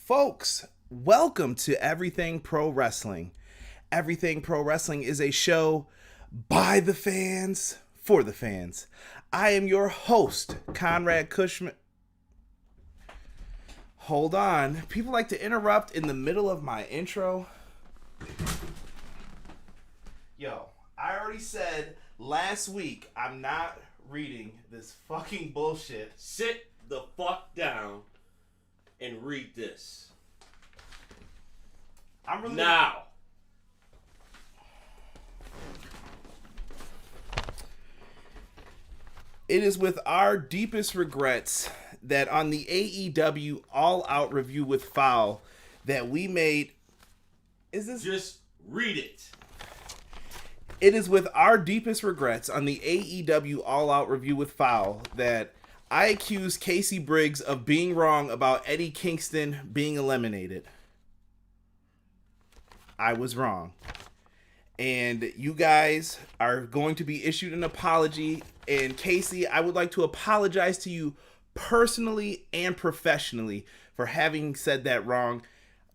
Folks, welcome to Everything Pro Wrestling. Everything Pro Wrestling is a show by the fans, for the fans. I am your host, Conrad Cushman. Hold on. People like to interrupt in the middle of my intro. Yo, I already said last week I'm not reading this fucking bullshit. Sit the fuck down and read this. I'm really now. It is with our deepest regrets that on the AEW All Out review with Foul that we made. Is this? Just read it. It is with our deepest regrets on the AEW All Out review with Foul that I accused Casey Briggs of being wrong about Eddie Kingston being eliminated. I was wrong. And you guys are going to be issued an apology. And Casey, I would like to apologize to you personally and professionally for having said that wrong.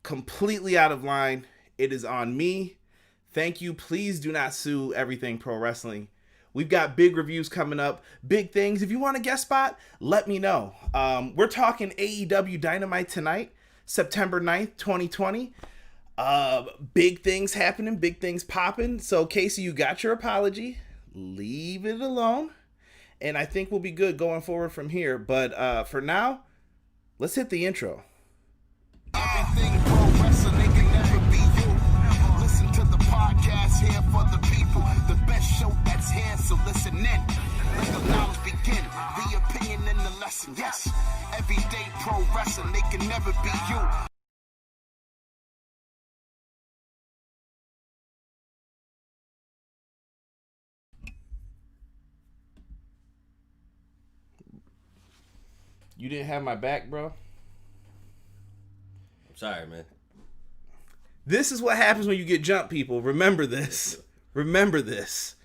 Completely out of line. It is on me. Thank you. Please do not sue Everything Pro Wrestling. We've got big reviews coming up, big things. If you want a guest spot, let me know. We're talking AEW Dynamite tonight, September 9th, 2020. Big things happening, big things popping. So, Casey, you got your apology. Leave it alone. And I think we'll be good going forward from here. But for now, let's hit the intro. Everything pro wrestling, they can never be you. Listen to the podcast here for the people. The best show that's here, so listen in. Let the knowledge begin. The opinion and the lesson. Yes, everyday pro wrestling, they can never be you. You didn't have my back, bro? I'm sorry, man. This is what happens when you get jumped, people. Remember this. Remember this.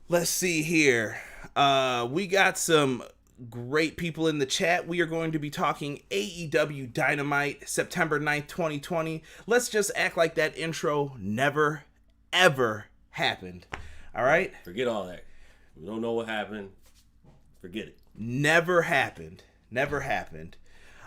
Let's see here. We got some great people in the chat. We are going to be talking AEW Dynamite, September 9th, 2020. Let's just act like that intro never, ever happened. All right? Forget all that. We don't know what happened. Forget it. Never happened. Never happened.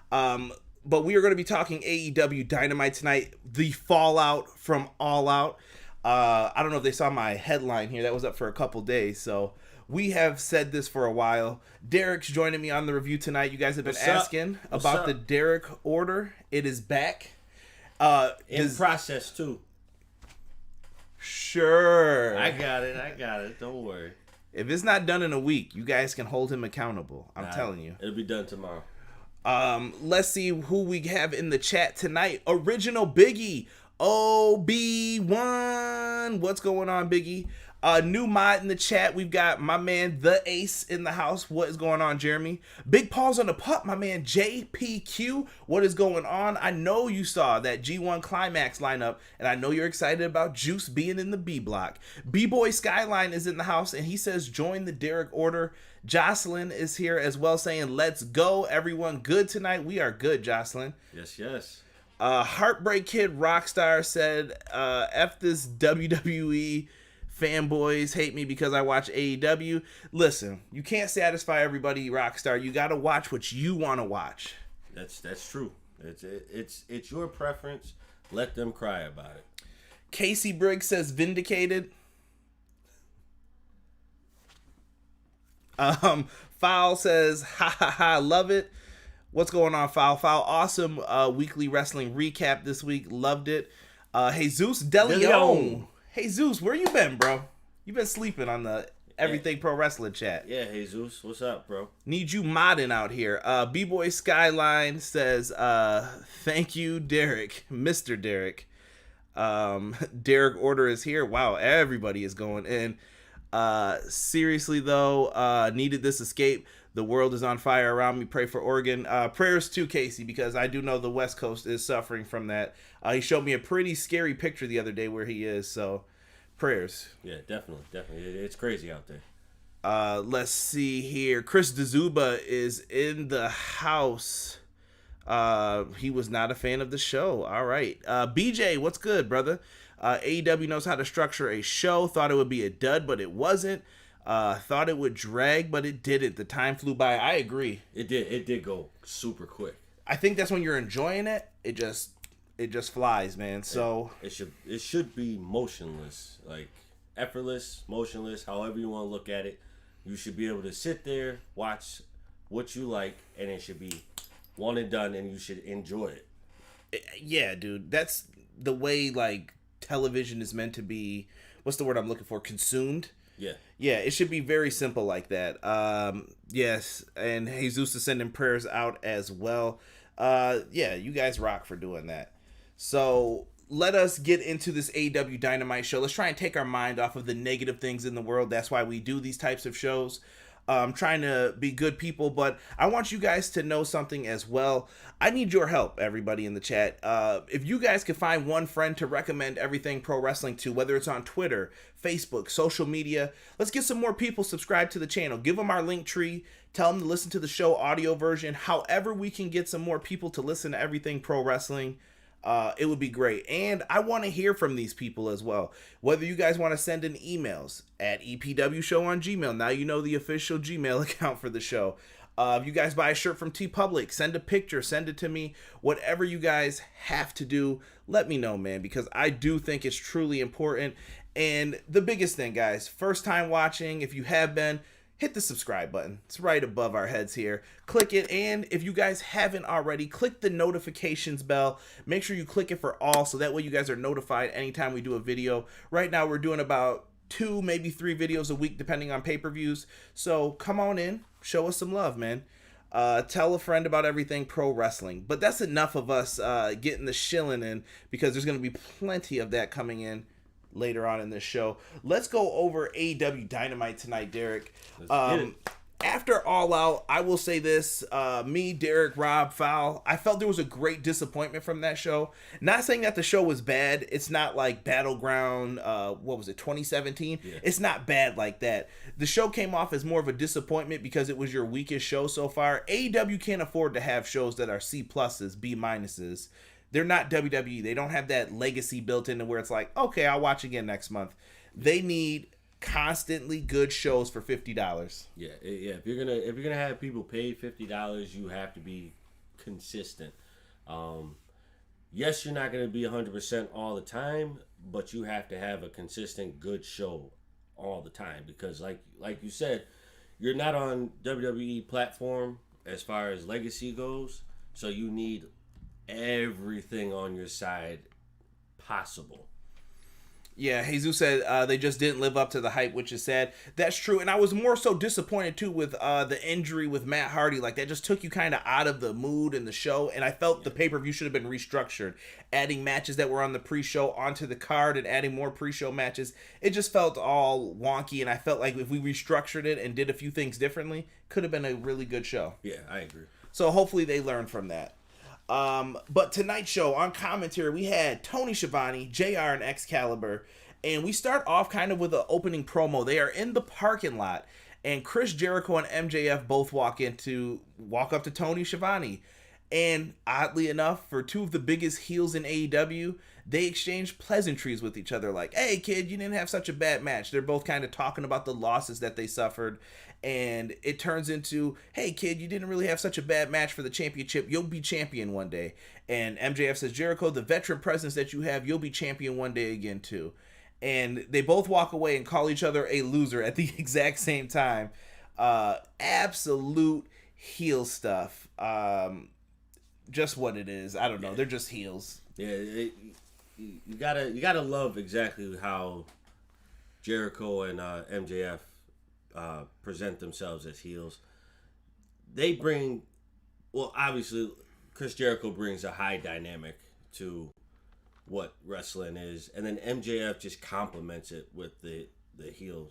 But we are going to be talking AEW Dynamite tonight. The fallout from All Out. I don't know if they saw my headline here. That was up for a couple days. So we have said this for a while. Derek's joining me on the review tonight. You guys have been asking about the Derek order. It is back. In process, too. Sure. I got it. Don't worry. If it's not done in a week, you guys can hold him accountable. I'm telling you. It'll be done tomorrow. Let's see who we have in the chat tonight. Original Biggie, OB1. What's going on, Biggie? New mod in the chat. We've got my man, The Ace, in the house. What is going on, Jeremy? Big Paws on the Pup, my man, JPQ. What is going on? I know you saw that G1 Climax lineup, and I know you're excited about Juice being in the B block. B-Boy Skyline is in the house, and he says, join the Derek order. Jocelyn is here as well, saying, let's go. Everyone good tonight? We are good, Jocelyn. Yes. Heartbreak Kid Rockstar said, F this WWE fanboys hate me because I watch AEW. Listen, you can't satisfy everybody, Rockstar. You got to watch what you want to watch. That's true. It's your preference. Let them cry about it. Casey Briggs says vindicated. Foul says ha ha ha, love it. What's going on, Foul? Awesome weekly wrestling recap this week. Loved it. Jesus DeLeon. Hey, Zeus, where you been, bro? You been sleeping on the Everything Pro Wrestling chat. Yeah, Jesus, what's up, bro? Need you modding out here. B-Boy Skyline says, thank you, Derek. Mr. Derek. Derek order is here. Wow, everybody is going in. Seriously, though, needed this escape. The world is on fire around me. Pray for Oregon. Prayers too, Casey, because I do know the West Coast is suffering from that. He showed me a pretty scary picture the other day where he is, so prayers. Yeah, definitely. It's crazy out there. Let's see here. Chris D'Zuba is in the house. He was not a fan of the show. All right. BJ, what's good, brother? AEW knows how to structure a show. Thought it would be a dud, but it wasn't. Thought it would drag, but it didn't. The time flew by. I agree. It did. It did go super quick. I think that's when you're enjoying it. It just flies, man. So it should be motionless, like effortless, motionless, however you want to look at it. You should be able to sit there, watch what you like, and it should be one and done, and you should enjoy it. Yeah, dude. That's the way, like, television is meant to be. What's the word I'm looking for? Consumed? Yeah. Yeah, it should be very simple like that. Yes, and Jesus is sending prayers out as well. Yeah, you guys rock for doing that. So let us get into this AEW Dynamite show. Let's try and take our mind off of the negative things in the world. That's why we do these types of shows. Trying to be good people, but I want you guys to know something as well. I need your help, everybody in the chat. If you guys could find one friend to recommend Everything Pro Wrestling to, whether it's on Twitter, Facebook, social media, let's get some more people subscribed to the channel. Give them our link tree. Tell them to listen to the show audio version. However we can get some more people to listen to Everything Pro Wrestling, it would be great. And I want to hear from these people as well. Whether you guys want to send in emails at EPW Show on Gmail. Now you know the official Gmail account for the show. If you guys buy a shirt from TeePublic, send a picture, send it to me. Whatever you guys have to do, let me know, man, because I do think it's truly important. And the biggest thing, guys, first time watching, if you have been, hit the subscribe button. It's right above our heads here. Click it, and if you guys haven't already, click the notifications bell. Make sure you click it for all, so that way you guys are notified anytime we do a video. Right now, we're doing about 2, maybe 3 videos a week, depending on pay-per-views. So come on in, show us some love, man. Tell a friend about Everything Pro Wrestling. But that's enough of us getting the shilling in, because there's going to be plenty of that coming in later on in this show. Let's go over AEW Dynamite tonight, Derek. After All Out, I will say this, me, Derek, Rob, Fowl, I felt there was a great disappointment from that show. Not saying that the show was bad. It's not like Battleground, 2017? Yeah. It's not bad like that. The show came off as more of a disappointment because it was your weakest show so far. AEW can't afford to have shows that are C+, B-. They're not WWE. They don't have that legacy built into where it's like, okay, I'll watch again next month. They need constantly good shows for $50. Yeah. If you're gonna have people pay $50, you have to be consistent. Yes, you're not gonna be 100% all the time, but you have to have a consistent good show all the time, because like you said, you're not on WWE platform as far as legacy goes, so you need everything on your side possible. Yeah, Jesus said they just didn't live up to the hype, which is sad. That's true, and I was more so disappointed too with the injury with Matt Hardy. Like, that just took you kind of out of the mood in the show, and I felt the pay-per-view should have been restructured. Adding matches that were on the pre-show onto the card and adding more pre-show matches, it just felt all wonky, and I felt like if we restructured it and did a few things differently, could have been a really good show. Yeah, I agree. So hopefully they learn from that. But tonight's show on commentary, we had Tony Schiavone, JR, and Excalibur, and we start off kind of with an opening promo. They are in the parking lot, and Chris Jericho and MJF both walk up to Tony Schiavone, and oddly enough, for 2 of the biggest heels in AEW, they exchange pleasantries with each other, like, hey kid, you didn't have such a bad match. They're both kind of talking about the losses that they suffered, and it turns into, hey kid, you didn't really have such a bad match for the championship. You'll be champion one day. And MJF says, Jericho, the veteran presence that you have, you'll be champion one day again too. And they both walk away and call each other a loser at the exact same time. Absolute heel stuff. Just what it is. I don't know. They're just heels. Yeah, you gotta love exactly how Jericho and MJF present themselves as heels. They bring, well, obviously Chris Jericho brings a high dynamic to what wrestling is, and then MJF just complements it with the heel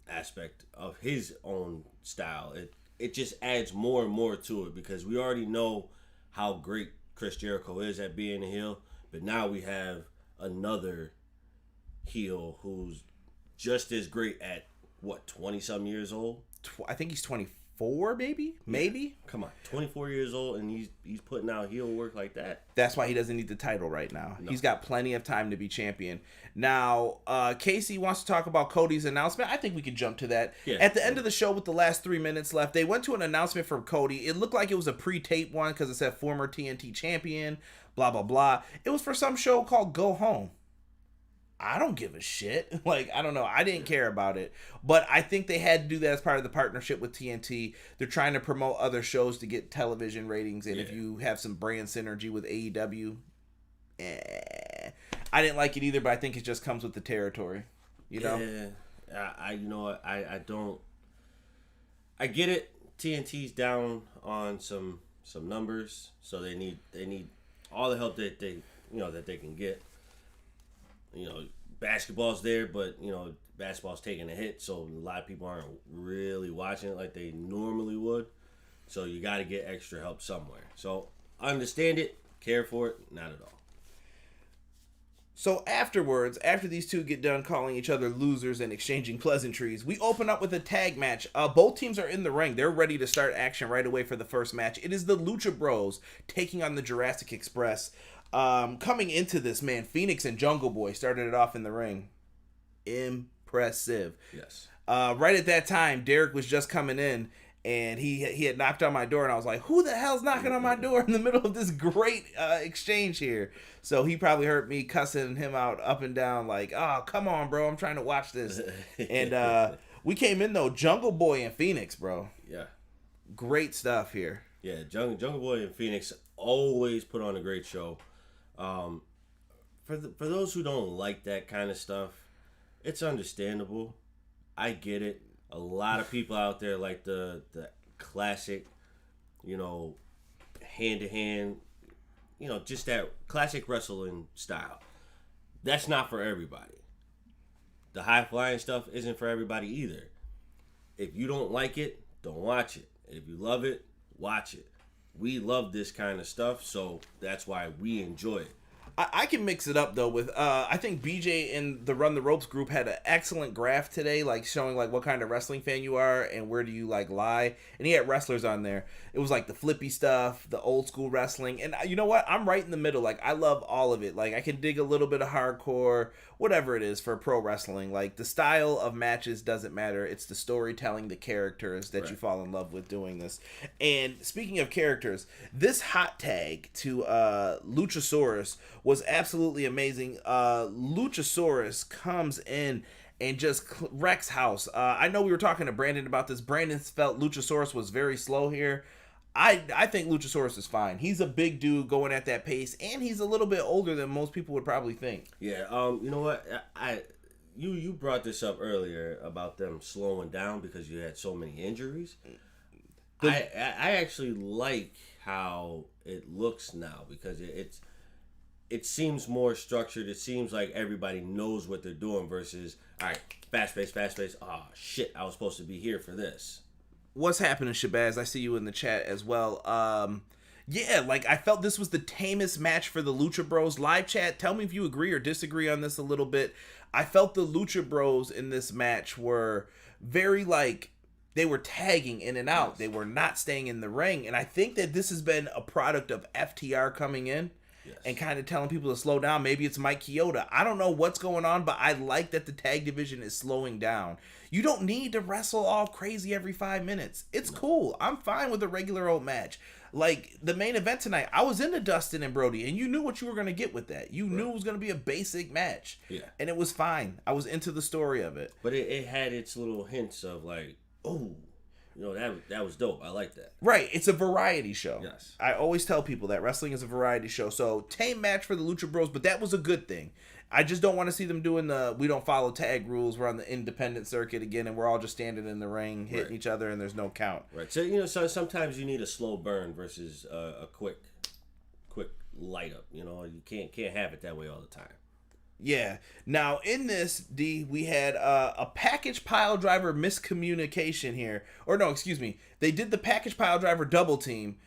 aspect of his own style. It just adds more and more to it, because we already know how great Chris Jericho is at being a heel, but now we have another heel who's just as great at, what, 20-some years old? I think he's 24. 24, maybe. Come on, 24 years old, and he's putting out heel work like that. That's why he doesn't need the title right now. No. He's got plenty of time to be champion. Now, Casey wants to talk about Cody's announcement. I think we can jump to that. Yeah. At the end of the show with the last 3 minutes left, they went to an announcement from Cody. It looked like it was a pre-tape one because it said former TNT champion, blah, blah, blah. It was for some show called Go Home. I don't give a shit. Like, I don't know. I didn't care about it. But I think they had to do that as part of the partnership with TNT. They're trying to promote other shows to get television ratings. And if you have some brand synergy with AEW, I didn't like it either, but I think it just comes with the territory. You know? Yeah. You know what? I don't. I get it. TNT's down on some numbers, so they need all the help that they can get. You know, basketball's there, but, you know, basketball's taking a hit, so a lot of people aren't really watching it like they normally would. So you got to get extra help somewhere. So I understand it, care for it, not at all. So afterwards, after these two get done calling each other losers and exchanging pleasantries, we open up with a tag match. Both teams are in the ring. They're ready to start action right away for the first match. It is the Lucha Bros taking on the Jurassic Express. Coming into this, man, Phoenix and Jungle Boy started it off in the ring. Impressive. Yes. Right at that time, Derek was just coming in, and he had knocked on my door, and I was like, who the hell's knocking on my door in the middle of this great exchange here? So he probably heard me cussing him out up and down like, oh, come on, bro, I'm trying to watch this. And we came in, though, Jungle Boy and Phoenix, bro. Yeah. Great stuff here. Yeah, Jungle Boy and Phoenix always put on a great show. For those who don't like that kind of stuff, it's understandable. I get it. A lot of people out there like the classic, you know, hand-to-hand, you know, just that classic wrestling style. That's not for everybody. The high-flying stuff isn't for everybody either. If you don't like it, don't watch it. If you love it, watch it. We love this kind of stuff, so that's why we enjoy it. I can mix it up, though, with, I think BJ in the Run the Ropes group had an excellent graph today, like, showing, like, what kind of wrestling fan you are and where do you, like, lie. And he had wrestlers on there. It was, like, the flippy stuff, the old school wrestling. And you know what? I'm right in the middle. Like, I love all of it. Like, I can dig a little bit of hardcore, whatever it is for pro wrestling. Like, the style of matches doesn't matter. It's the storytelling, the characters that you fall in love with doing this. And speaking of characters, this hot tag to Luchasaurus was absolutely amazing. Luchasaurus comes in and just wrecks house. I know we were talking to Brandon about this. Brandon felt Luchasaurus was very slow here. I think Luchasaurus is fine. He's a big dude going at that pace, and he's a little bit older than most people would probably think. Yeah, you know what? You brought this up earlier about them slowing down because you had so many injuries. I actually like how it looks now because it seems more structured. It seems like everybody knows what they're doing versus, all right, fast pace. Oh, shit, I was supposed to be here for this. What's happening, Shabazz? I see you in the chat as well. Yeah, like, I felt this was the tamest match for the Lucha Bros. Live chat, tell me if you agree or disagree on this a little bit. I felt the Lucha Bros in this match were very, like, they were tagging in and out. Yes. They were not staying in the ring. And I think that this has been a product of FTR coming in. Yes. And kind of telling people to slow down. Maybe it's Mike Chioda. I don't know what's going on, but I like that the tag division is slowing down. You don't need to wrestle all crazy every 5 minutes. It's cool. I'm fine with a regular old match. Like, the main event tonight, I was into Dustin and Brodie, and you knew what you were going to get with that. You knew it was going to be a basic match. Yeah. And it was fine. I was into the story of it. But it had its little hints of, like, oh, you know, that was dope. I like that. Right. It's a variety show. Yes. I always tell people that wrestling is a variety show. So, tame match for the Lucha Bros, but that was a good thing. I just don't want to see them doing we don't follow tag rules. We're on the independent circuit again, and we're all just standing in the ring, hitting each other, and there's no count. Right. So, you know, sometimes you need a slow burn versus a quick light up. You know, you can't have it that way all the time. Yeah. Now, in this, D, we had a package pile driver miscommunication here. Or no, excuse me. They did the package pile driver double team.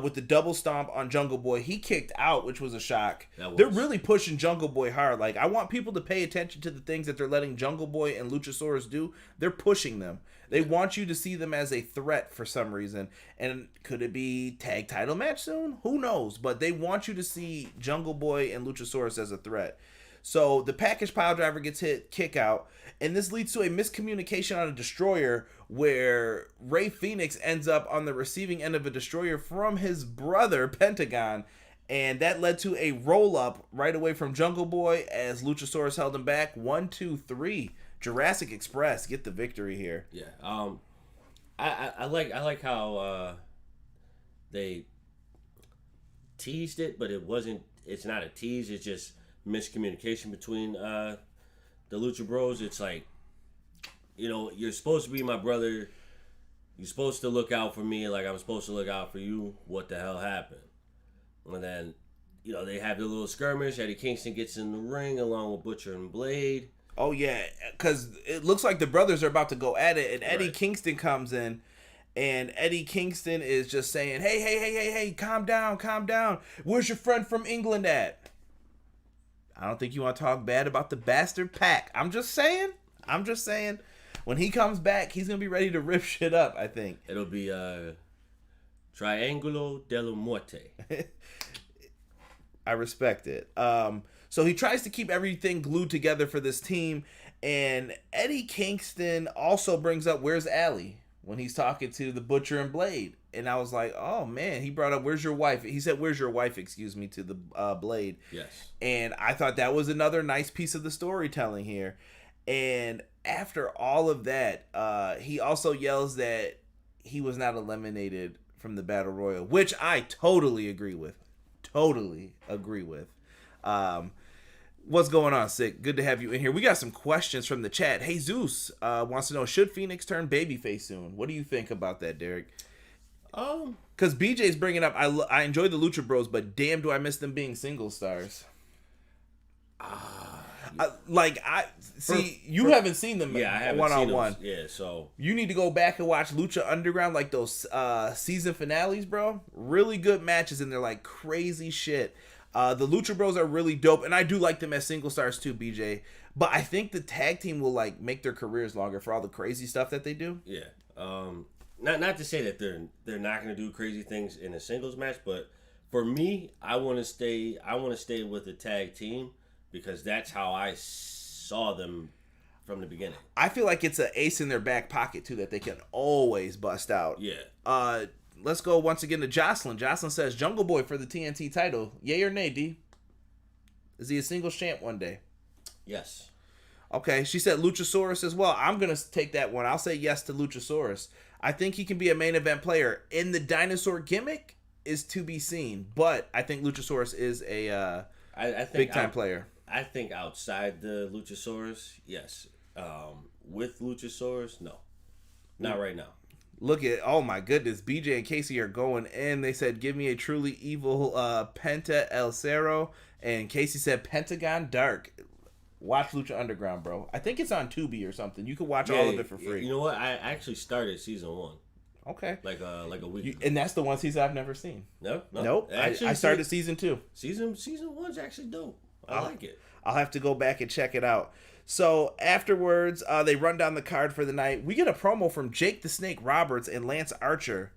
with the double stomp on Jungle Boy. He kicked out, which was a shock. That was. They're really pushing Jungle Boy hard. Like, I want people to pay attention to the things that they're letting Jungle Boy and Luchasaurus do. They're pushing them. They want you to see them as a threat for some reason. And could it be tag title match soon? Who knows? But they want you to see Jungle Boy and Luchasaurus as a threat. So the package pile driver gets hit, kick out, and this leads to a miscommunication on a destroyer where Rey Fenix ends up on the receiving end of a destroyer from his brother Pentagon, and that led to a roll up right away from Jungle Boy as Luchasaurus held him back. 1, 2, 3. Jurassic Express get the victory here. Yeah. I like how they teased it, but it wasn't. It's not a tease. It's just miscommunication between the Lucha Bros. It's like, you're supposed to be my brother. You're supposed to look out for me like I'm supposed to look out for you. What the hell happened? And then, they have the little skirmish. Eddie Kingston gets in the ring along with Butcher and Blade. Oh, yeah, because it looks like the brothers are about to go at it, and Eddie Right. Kingston comes in, and Eddie Kingston is just saying, hey, calm down. Where's your friend from England at? I don't think you want to talk bad about the bastard Pac. I'm just saying. When he comes back, he's going to be ready to rip shit up, I think. It'll be Triangulo della Muerte. I respect it. So he tries to keep everything glued together for this team, and Eddie Kingston also brings up, where's Allie? When he's talking to the Butcher and Blade. And I was like, oh, man, he brought up, where's your wife? He said, where's your wife, to the Blade. Yes. And I thought that was another nice piece of the storytelling here. And after all of that, he also yells that he was not eliminated from the Battle Royal, which I totally agree with. What's going on, Sick? Good to have you in here. We got some questions from the chat. Hey, Zeus wants to know, should Phoenix turn babyface soon? What do you think about that, Derek? Because BJ's bringing up, I enjoy the Lucha Bros, but damn, do I miss them being single stars. You haven't seen them Yeah, I haven't one-on-one. seen those. Yeah, so You need to go back and watch Lucha Underground, like those season finales, bro. Really good matches, and they're like crazy shit. The Lucha Bros are really dope, and I do like them as single stars too, BJ. But I think the tag team will like make their careers longer for all the crazy stuff that they do. yeah. Not to say that they're not going to do crazy things in a singles match, but for me, I want to stay with the tag team because that's how I saw them from the beginning. I feel like it's an ace in their back pocket too that they can always bust out. Yeah. Let's go once again to Jocelyn. Jocelyn says, Jungle Boy for the TNT title. Yay or nay, D? Is he a singles champ one day? Yes. Okay, she said Luchasaurus as well. I'm going to take that one. I'll say yes to Luchasaurus. I think he can be a main event player. In the dinosaur gimmick is to be seen, but I think Luchasaurus is a I think big-time player. I think outside the Luchasaurus, yes. With Luchasaurus, no. Not right now. Look at, oh my goodness, BJ and Casey are going in. They said, give me a truly evil Penta El Cerro. And Casey said, Pentagon Dark. Watch Lucha Underground, bro. I think it's on Tubi or something. You can watch all of it for free. You know what? I actually started season 1. Okay. Like a week ago. And that's the one season I've never seen. No. Nope. Actually, I started season 2. Season 1's actually dope. I like it. I'll have to go back and check it out. So afterwards, they run down the card for the night. We get a promo from Jake the Snake Roberts and Lance Archer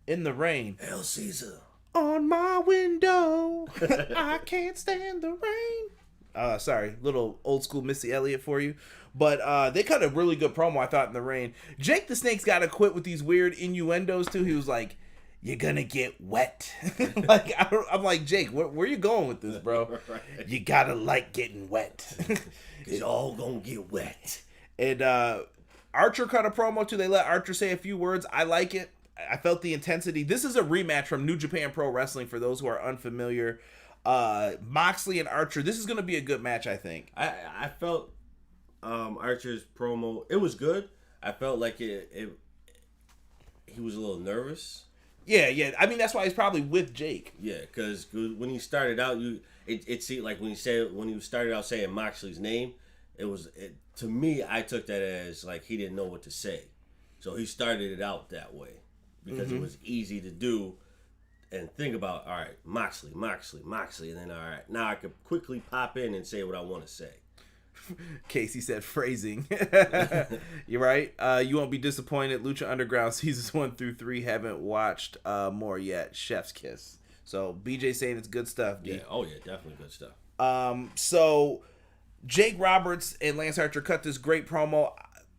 in the rain. Hail Caesar. On my window, I can't stand the rain. Sorry, little old school Missy Elliott for you. But they cut a really good promo, I thought, in the rain. Jake the Snake's got to quit with these weird innuendos, too. He was like, you're going to get wet. I'm like, Jake, where you going with this, bro? Right. You got to like getting wet. It's all going to get wet. And Archer cut a promo, too. They let Archer say a few words. I like it. I felt the intensity. This is a rematch from New Japan Pro Wrestling, for those who are unfamiliar. Moxley and Archer, this is going to be a good match, I think. I felt Archer's promo, it was good. I felt like he was a little nervous. Yeah. I mean, that's why he's probably with Jake. Yeah, because when he started out, it seemed like when he started out saying Moxley's name, to me, I took that as like he didn't know what to say. So he started it out that way because it was easy to do and think about, all right, Moxley, and then, all right, now I could quickly pop in and say what I want to say. Casey said phrasing. You're right. You won't be disappointed. Lucha Underground seasons 1 through 3 haven't watched more yet. Chef's kiss. So BJ saying it's good stuff. D. Yeah. Oh yeah, definitely good stuff. So Jake Roberts and Lance Archer cut this great promo.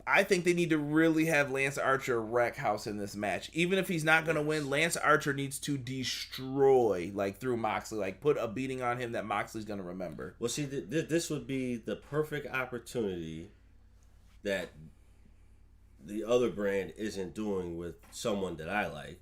I think they need to really have Lance Archer wreck house in this match. Even if he's not going to win, Lance Archer needs to destroy, like, through Moxley. Like, put a beating on him that Moxley's going to remember. Well, see, this would be the perfect opportunity that the other brand isn't doing with someone that I like.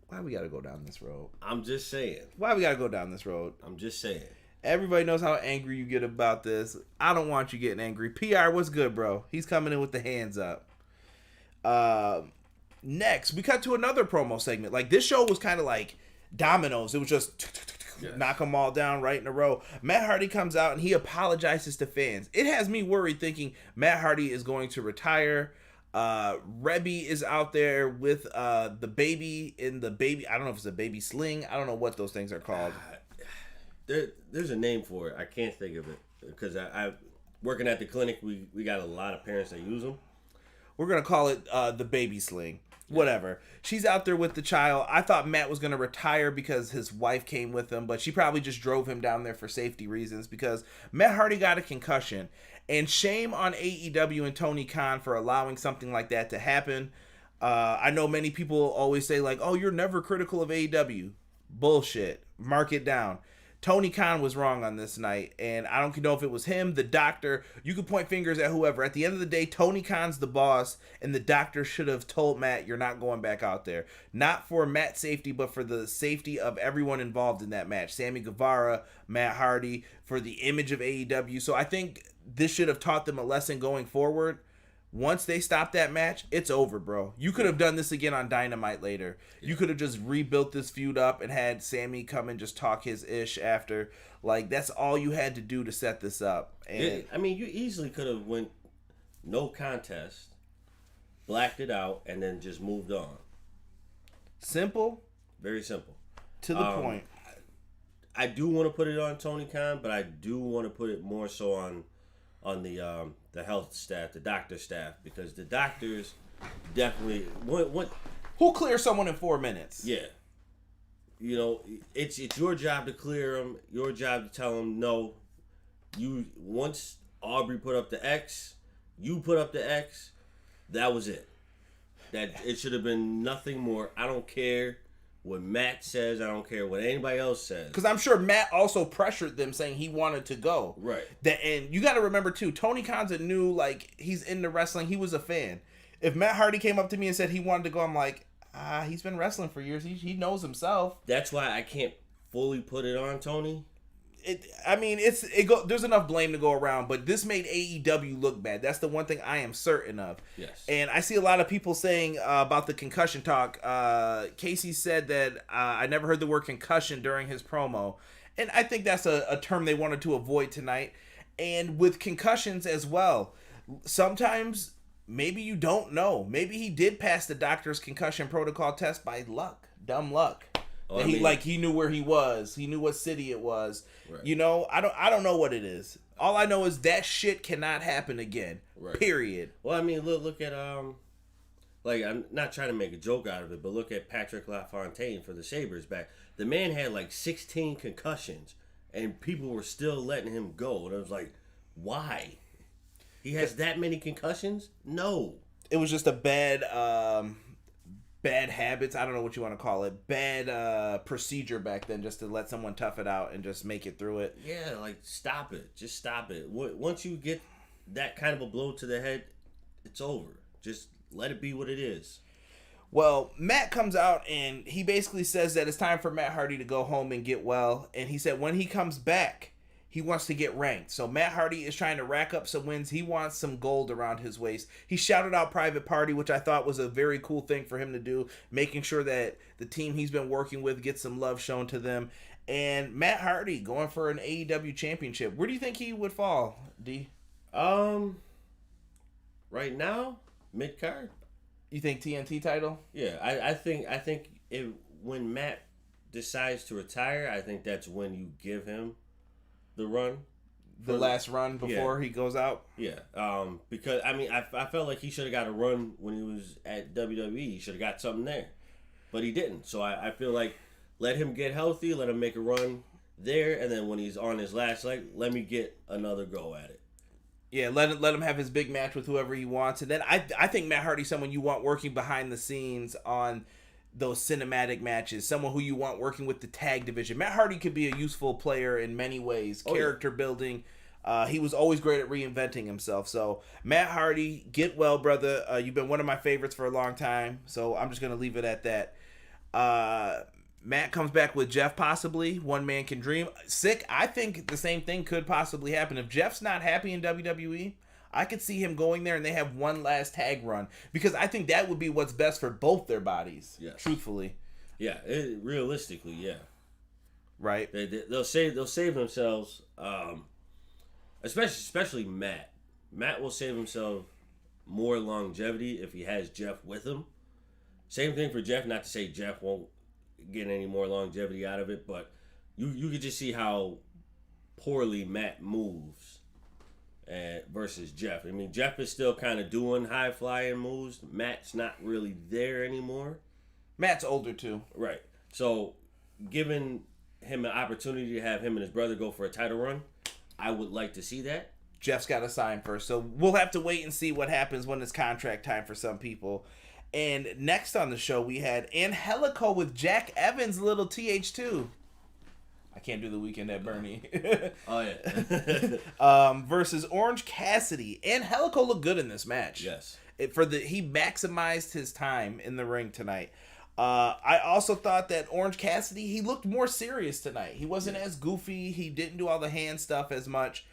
Why we got to go down this road? I'm just saying. Why we got to go down this road? I'm just saying. Everybody knows how angry you get about this. I don't want you getting angry. PR, what's good, bro? He's coming in with the hands up. Next, we cut to another promo segment. Like, this show was kind of like dominoes. It was just knock them all down right in a row. Matt Hardy comes out and he apologizes to fans. It has me worried thinking Matt Hardy is going to retire. Rebby is out there with the baby in the baby. I don't know if it's a baby sling. I don't know what those things are called. There's a name for it. I can't think of it because I working at the clinic. We got a lot of parents that use them. We're gonna call it the baby sling. Whatever. She's out there with the child. I thought Matt was gonna retire because his wife came with him, but she probably just drove him down there for safety reasons because Matt Hardy got a concussion. And shame on AEW and Tony Khan for allowing something like that to happen. I know many people always say like, "Oh, you're never critical of AEW." Bullshit. Mark it down. Tony Khan was wrong on this night, and I don't know if it was him, the doctor. You could point fingers at whoever. At the end of the day, Tony Khan's the boss, and the doctor should have told Matt, you're not going back out there. Not for Matt's safety, but for the safety of everyone involved in that match. Sammy Guevara, Matt Hardy, for the image of AEW. So I think this should have taught them a lesson going forward. Once they stop that match, it's over, bro. You could have done this again on Dynamite later. You could have just rebuilt this feud up and had Sammy come and just talk his ish after. Like, that's all you had to do to set this up. And I mean, you easily could have went no contest, blacked it out, and then just moved on. Simple. Very simple. To the point. I do want to put it on Tony Khan, but I do want to put it more so on the health staff, the doctor staff, because the doctors definitely what Who clears someone in 4 minutes? Yeah, you know, it's your job to clear them. Your job to tell them no. You once Aubrey put up the X, you put up the X. That was it. That it should have been nothing more. I don't care what Matt says. I don't care what anybody else says. Because I'm sure Matt also pressured them saying he wanted to go. Right. And you got to remember, too, Tony Khan's a new, like, he's into wrestling. He was a fan. If Matt Hardy came up to me and said he wanted to go, I'm like, he's been wrestling for years. He knows himself. That's why I can't fully put it on Tony. There's enough blame to go around, but this made AEW look bad. That's the one thing I am certain of. Yes. And I see a lot of people saying about the concussion talk. Casey said that I never heard the word concussion during his promo, and I think that's a term they wanted to avoid tonight. And with concussions as well, sometimes maybe you don't know. Maybe he did pass the doctor's concussion protocol test by luck, dumb luck. Oh, he knew where he was. He knew what city it was. Right. You know, I don't know what it is. All I know is that shit cannot happen again. Right. Period. Well, I mean, look at like, I'm not trying to make a joke out of it, but look at Patrick LaFontaine for the Sabres back. The man had like 16 concussions, and people were still letting him go. And I was like, why? He has that many concussions? No. It was just a bad habits, I don't know what you want to call it, bad procedure back then, just to let someone tough it out and just make it through it. Yeah, like, stop it. Just stop it. Once you get that kind of a blow to the head, it's over. Just let it be what it is. Well, Matt comes out and he basically says that it's time for Matt Hardy to go home and get well, and he said when he comes back, he wants to get ranked. So Matt Hardy is trying to rack up some wins. He wants some gold around his waist. He shouted out Private Party, which I thought was a very cool thing for him to do, making sure that the team he's been working with gets some love shown to them. And Matt Hardy going for an AEW championship. Where do you think he would fall, D? Right now, mid-card. You think TNT title? Yeah, I think it when Matt decides to retire, I think that's when you give him the run. The last run before he goes out? Yeah. Because, I mean, I felt like he should have got a run when he was at WWE. He should have got something there. But he didn't. So I feel like let him get healthy, let him make a run there, and then when he's on his last leg, let me get another go at it. Yeah, let him have his big match with whoever he wants. And then I think Matt Hardy's someone you want working behind the scenes on those cinematic matches, someone who you want working with the tag division. Matt Hardy could be a useful player in many ways, character building. He was always great at reinventing himself. So Matt Hardy, get well, brother. You've been one of my favorites for a long time, so I'm just going to leave it at that. Matt comes back with Jeff, possibly. One man can dream. Sick, I think the same thing could possibly happen. If Jeff's not happy in WWE, I could see him going there and they have one last tag run, because I think that would be what's best for both their bodies. Yes. Truthfully. Yeah, realistically, yeah. Right. They'll save themselves, especially Matt. Matt will save himself more longevity if he has Jeff with him. Same thing for Jeff. Not to say Jeff won't get any more longevity out of it, but you could just see how poorly Matt moves. Versus Jeff. I mean, Jeff is still kind of doing high flying moves. Matt's not really there anymore. Matt's older too. Right. So, giving him an opportunity to have him and his brother go for a title run, I would like to see that. Jeff's got to sign first, so we'll have to wait and see what happens when it's contract time for some people. And next on the show, we had Helico with Jack Evans, little TH2. I can't do the Weekend at Bernie. Oh, yeah. Versus Orange Cassidy. And Helico looked good in this match. Yes. He maximized his time in the ring tonight. I also thought that Orange Cassidy, he looked more serious tonight. He wasn't as goofy. He didn't do all the hand stuff as much.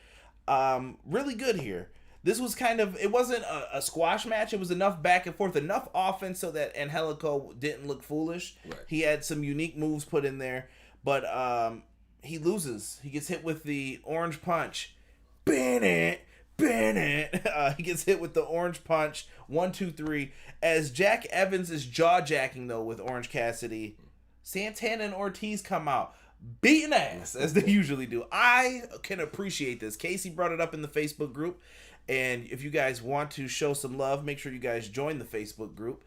Really good here. This was it wasn't a squash match. It was enough back and forth, enough offense so that Angelico didn't look foolish. Right. He had some unique moves put in there, but he loses. He gets hit with the orange punch. Bennett. He gets hit with the orange punch. 1, 2, 3. As Jack Evans is jaw-jacking, though, with Orange Cassidy, Santana and Ortiz come out beating ass, as they usually do. I can appreciate this. Casey brought it up in the Facebook group. And if you guys want to show some love, make sure you guys join the Facebook group.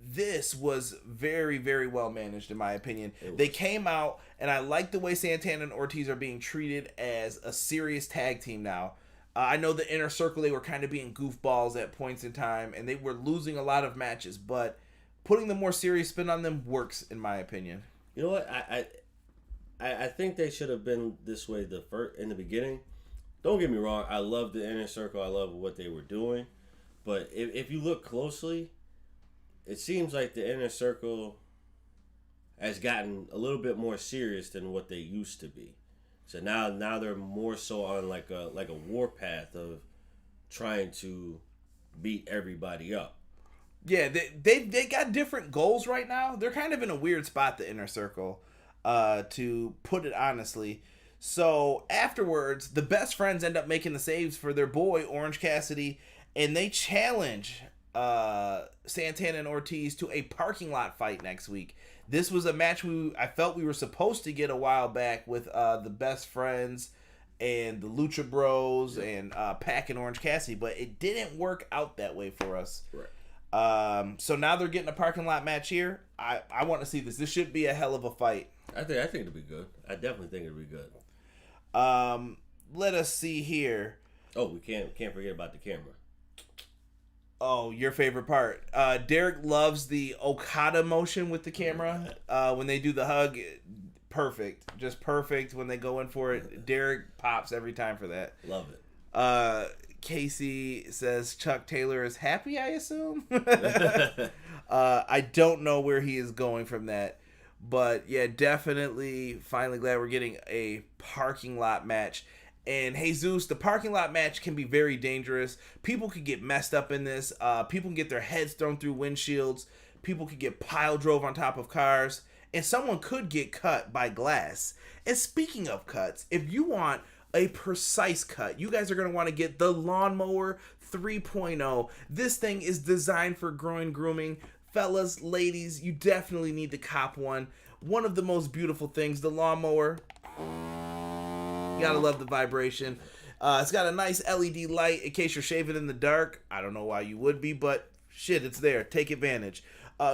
This was very, very well managed, in my opinion. They came out, and I like the way Santana and Ortiz are being treated as a serious tag team now. I know the Inner Circle, they were kind of being goofballs at points in time, and they were losing a lot of matches, but putting the more serious spin on them works, in my opinion. You know what? I think they should have been this way in the beginning. Don't get me wrong. I love the Inner Circle. I love what they were doing. But if you look closely, it seems like the Inner Circle has gotten a little bit more serious than what they used to be. So now they're more so on like a warpath of trying to beat everybody up. Yeah, they got different goals right now. They're kind of in a weird spot, the Inner Circle, to put it honestly. So afterwards, the best friends end up making the saves for their boy, Orange Cassidy, and they challenge Santana and Ortiz to a parking lot fight next week. This was a match I felt we were supposed to get a while back with the best friends and the Lucha Bros and Pac and Orange Cassidy, but it didn't work out that way for us. Right. So now they're getting a parking lot match here. I want to see this. This should be a hell of a fight. I think it'll be good. I definitely think it'll be good. Let us see here. Oh, we can't forget about the camera. Oh, your favorite part. Derek loves the Okada motion with the camera. When they do the hug, perfect. Just perfect when they go in for it. Derek pops every time for that. Love it. Casey says Chuck Taylor is happy, I assume. I don't know where he is going from that. But yeah, definitely finally glad we're getting a parking lot match. And Jesus, the parking lot match can be very dangerous. People could get messed up in this. People can get their heads thrown through windshields. People could get pile drove on top of cars. And someone could get cut by glass. And speaking of cuts, if you want a precise cut, you guys are going to want to get the Lawnmower 3.0. This thing is designed for groin grooming. fellas, ladies, you definitely need to cop one. One of the most beautiful things, the lawnmower. You gotta love the vibration. It's got a nice LED light in case you're shaving in the dark. I don't know why you would be, but shit, it's there. Take advantage.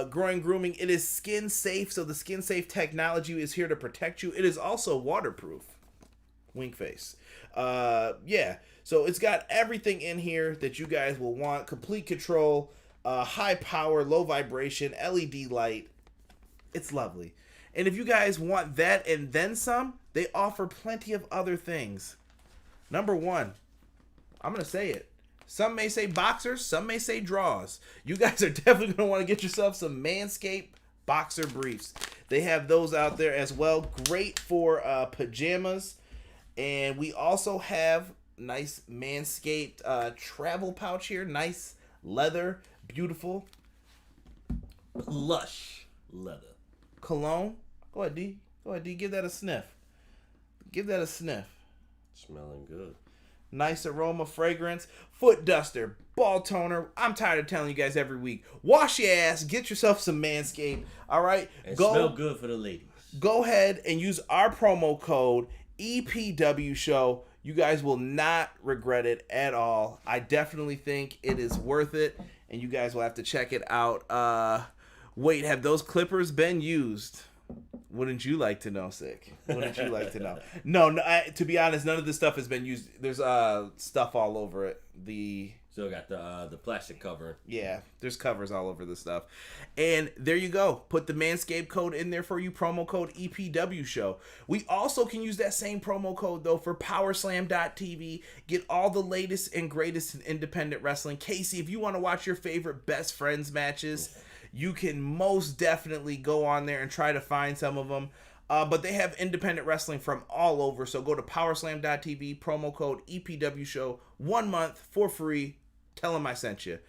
Growing grooming, it is skin safe, so the skin safe technology is here to protect you. It is also waterproof. Wink face. Yeah, so it's got everything in here that you guys will want. Complete control, high power, low vibration, LED light. It's lovely. And if you guys want that and then some, they offer plenty of other things. Number one, I'm going to say it. Some may say boxers, some may say draws. You guys are definitely going to want to get yourself some Manscaped boxer briefs. They have those out there as well. Great for pajamas. And we also have nice Manscaped travel pouch here. Nice leather. Beautiful. Lush leather. Cologne. Go ahead, D. Go ahead, D. Give that a sniff. Give that a sniff. Smelling good. Nice aroma, fragrance, foot duster, ball toner. I'm tired of telling you guys every week. Wash your ass, get yourself some Manscaped. All right, And smell good for the ladies. Go ahead and use our promo code EPW Show. You guys will not regret it at all. I definitely think it is worth it, and you guys will have to check it out. Wait, have those clippers been used? Wouldn't you like to know, Sick? Wouldn't you like to know? No, to be honest, none of this stuff has been used. There's stuff all over it. Still got the plastic cover. Yeah, there's covers all over the stuff. And there you go. Put the Manscaped code in there for you. Promo code EPW Show. We also can use that same promo code, though, for Powerslam.tv. Get all the latest and greatest in independent wrestling. Casey, if you want to watch your favorite best friends matches, you can most definitely go on there and try to find some of them. But they have independent wrestling from all over. So go to Powerslam.tv, promo code EPW Show, 1 month for free. Tell them I sent you.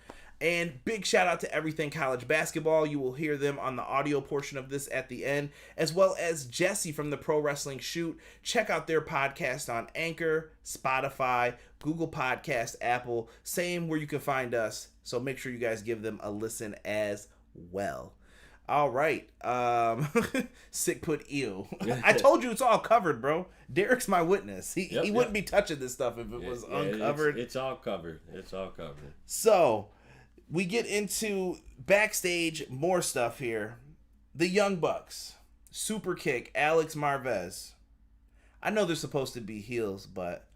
And big shout out to Everything College Basketball. You will hear them on the audio portion of this at the end, as well as Jesse from the Pro Wrestling Shoot. Check out their podcast on Anchor, Spotify, Google Podcast, Apple, same where you can find us. So make sure you guys give them a listen as well. All right. Sick put ew. I told you it's all covered, bro. Derek's my witness. He wouldn't be touching this stuff if it was uncovered. It's all covered. It's all covered. So we get into backstage, more stuff here. The Young Bucks, Super Kick, Alex Marvez. I know they're supposed to be heels, but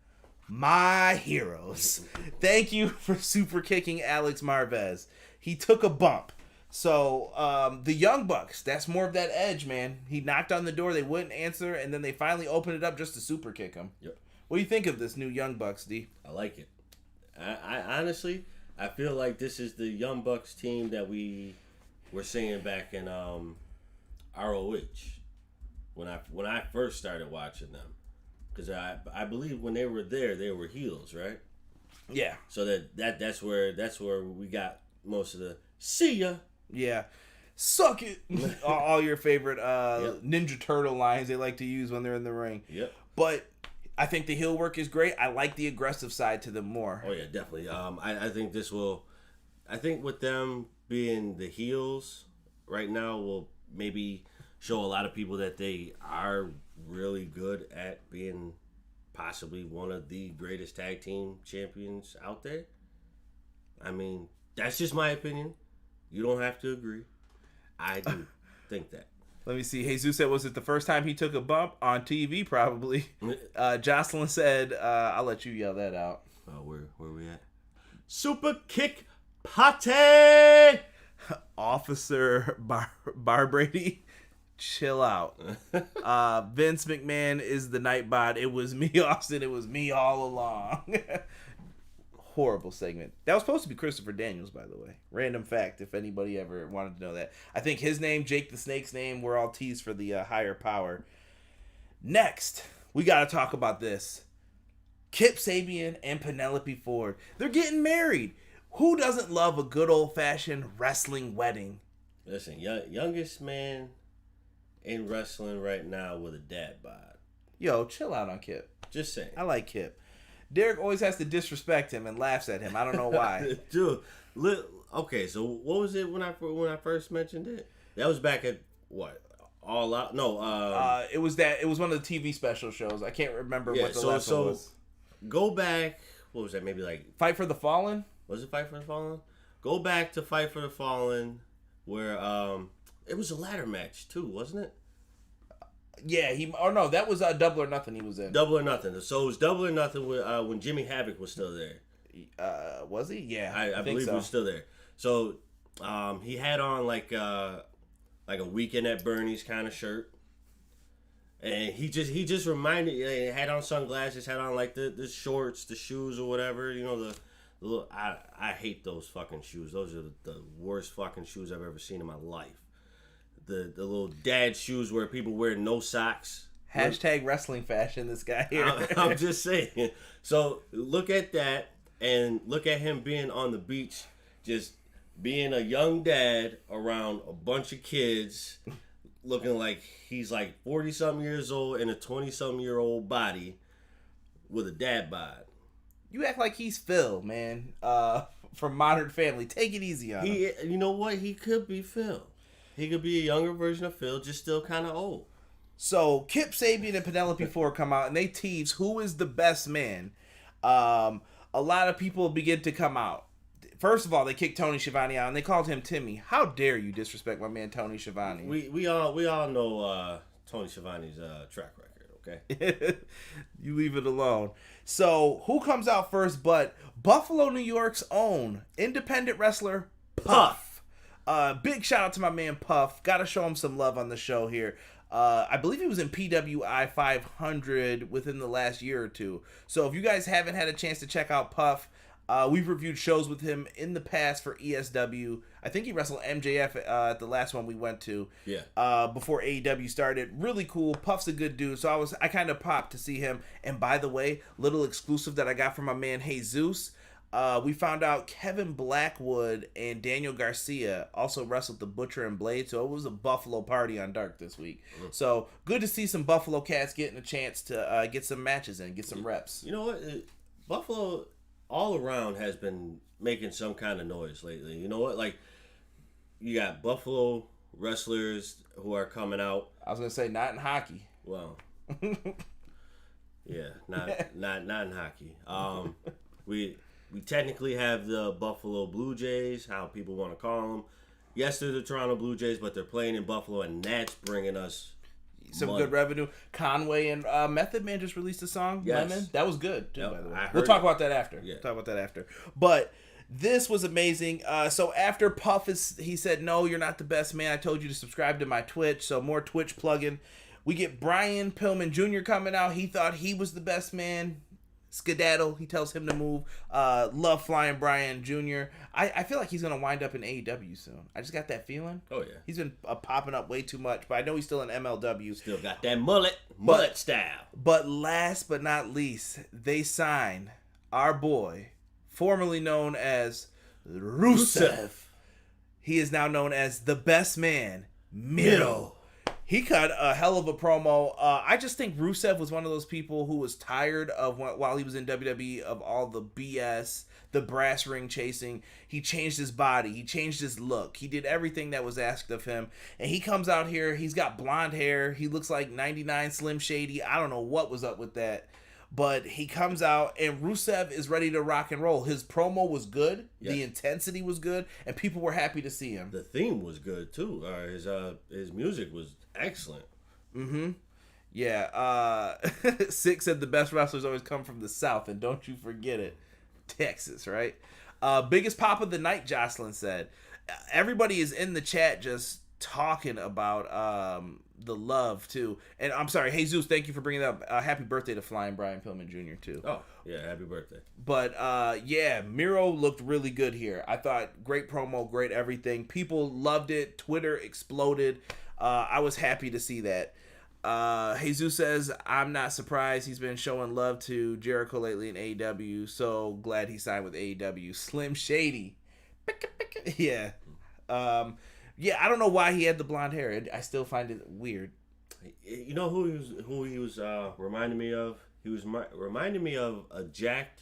my heroes. Thank you for super kicking Alex Marvez. He took a bump. So, the Young Bucks, that's more of that edge, man. He knocked on the door, they wouldn't answer, and then they finally opened it up just to super kick him. Yep. What do you think of this new Young Bucks, D? I like it. I honestly, I feel like this is the Young Bucks team that we were seeing back in ROH when I first started watching them, because I believe when they were there they were heels, right? Yeah. So that's where we got most of the see ya. Yeah. Suck it. all your favorite Ninja Turtle lines they like to use when they're in the ring. Yep. But I think the heel work is great. I like the aggressive side to them more. Oh yeah, definitely. I think this will. I think with them being the heels right now will maybe show a lot of people that they are really good at being possibly one of the greatest tag team champions out there. I mean, that's just my opinion. You don't have to agree. I do think that. Let me see. Jesus said, was it the first time he took a bump? On TV, probably. Jocelyn said, I'll let you yell that out. Where we at? Super kick party! Officer Bar Brady, chill out. Vince McMahon is the Nightbot. It was me, Austin. It was me all along. Horrible segment. That was supposed to be Christopher Daniels, by the way. Random fact, if anybody ever wanted to know that. I think his name, Jake the Snake's name, were all teased for the higher power. Next, we got to talk about this. Kip Sabian and Penelope Ford. They're getting married. Who doesn't love a good old-fashioned wrestling wedding? Listen, youngest man in wrestling right now with a dad bod. Yo, chill out on Kip. Just saying. I like Kip. Derek always has to disrespect him and laughs at him. I don't know why. Dude, Okay, so what was it when I first mentioned it? That was back at what? All Out? No. It was one of the TV special shows. I can't remember what the last one was. Go back. What was that? Maybe like Fight for the Fallen? Was it Fight for the Fallen? Go back to Fight for the Fallen, where it was a ladder match too, wasn't it? Yeah, no, that was Double or Nothing he was in. Double or Nothing. So it was Double or Nothing when Jimmy Havoc was still there. Was he? Yeah, I believe he was still there. So he had on like a Weekend at Bernie's kind of shirt, and he just reminded. He had on sunglasses, had on like the shorts, the shoes or whatever. You know the little. I hate those fucking shoes. Those are the worst fucking shoes I've ever seen in my life. The little dad shoes where people wear no socks. Hashtag wrestling fashion. This guy here. I'm just saying. So look at that, and look at him being on the beach, just being a young dad around a bunch of kids, looking like he's like 40-something years old in a 20-something-year-old body with a dad bod. You act like he's Phil, man, from Modern Family. Take it easy on him. You know what? He could be Phil. He could be a younger version of Phil, just still kind of old. So Kip Sabian and Penelope Ford come out and they tease who is the best man. A lot of people begin to come out. First of all, they kicked Tony Schiavone out and they called him Timmy. How dare you disrespect my man Tony Schiavone? We all know Tony Schiavone's track record, okay? You leave it alone. So who comes out first but Buffalo, New York's own independent wrestler Puff. Big shout out to my man Puff. Gotta show him some love on the show here. I believe he was in PWI 500 within the last year or two. So if you guys haven't had a chance to check out Puff, we've reviewed shows with him in the past for ESW. I think he wrestled MJF at the last one we went to. Yeah. Before AEW started. Really cool. Puff's a good dude. So I kind of popped to see him. And by the way, little exclusive that I got from my man Jesus. We found out Kevin Blackwood and Daniel Garcia also wrestled the Butcher and Blade, so it was a Buffalo party on Dark this week. So good to see some Buffalo cats getting a chance to get some matches in, get some reps. You know what? Buffalo all around has been making some kind of noise lately. You know what? Like, you got Buffalo wrestlers who are coming out. I was gonna say not in hockey. Well, yeah, not in hockey. We technically have the Buffalo Blue Jays, how people want to call them. Yes, they're the Toronto Blue Jays, but they're playing in Buffalo, and that's bringing us some money. good revenue. Conway and Method Man just released a song. Yes. Lemon. That was good, too, by the way. We'll talk about that after. Yeah. Talk about that after. But this was amazing. So after Puff, he said, no, you're not the best man. I told you to subscribe to my Twitch. So more Twitch plugging. We get Brian Pillman Jr. coming out. He thought he was the best man. Skedaddle. He tells him to move. Love Flying Brian Jr. I feel like he's going to wind up in AEW soon. I just got that feeling. Oh, yeah. He's been popping up way too much, but I know he's still in MLW. Still got that mullet style. But last but not least, they sign our boy, formerly known as Rusev. He is now known as the best man, Miro. He cut a hell of a promo. I just think Rusev was one of those people who was tired of, while he was in WWE, of all the BS, the brass ring chasing. He changed his body. He changed his look. He did everything that was asked of him. And he comes out here. He's got blonde hair. He looks like 99 Slim Shady. I don't know what was up with that. But he comes out, and Rusev is ready to rock and roll. His promo was good. Yes. The intensity was good. And people were happy to see him. The theme was good, too. His music was excellent. Mm-hmm. Yeah. Six said the best wrestlers always come from the South, and don't you forget it. Texas, right? Biggest pop of the night, Jocelyn said. Everybody is in the chat just talking about the love, too. And I'm sorry, Jesus, thank you for bringing that up. Happy birthday to Flying Brian Pillman Jr., too. Oh, yeah, happy birthday. But, yeah, Miro looked really good here. I thought great promo, great everything. People loved it. Twitter exploded. I was happy to see that. Jesus says, I'm not surprised. He's been showing love to Jericho lately in AEW. So glad he signed with AEW. Slim Shady. Yeah. Yeah, I don't know why he had the blonde hair. I still find it weird. You know who he was reminding me of? He was reminding me of a jacked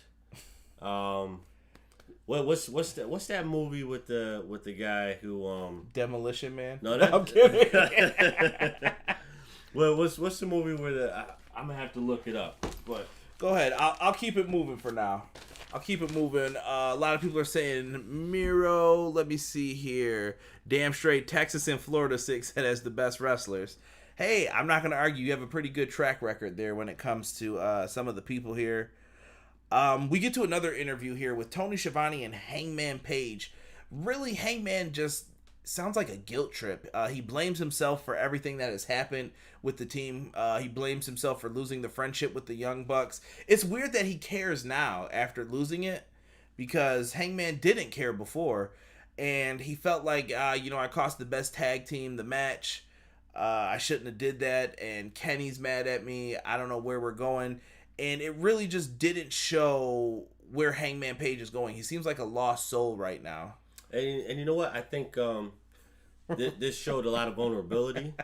What's that movie with the guy who Demolition Man? No, that, I'm kidding. Well, what's the movie where I'm gonna have to look it up. But go ahead. I'll keep it moving for now. I'll keep it moving. A lot of people are saying Miro. Let me see here. Damn straight, Texas and Florida 6 has the best wrestlers. Hey, I'm not gonna argue. You have a pretty good track record there when it comes to some of the people here. We get to another interview here with Tony Schiavone and Hangman Page. Really, Hangman just sounds like a guilt trip. He blames himself for everything that has happened with the team. He blames himself for losing the friendship with the Young Bucks. It's weird that he cares now after losing it, because Hangman didn't care before, and he felt like, I cost the best tag team the match. I shouldn't have did that, and Kenny's mad at me. I don't know where we're going. And it really just didn't show where Hangman Page is going. He seems like a lost soul right now. And you know what? I think this showed a lot of vulnerability.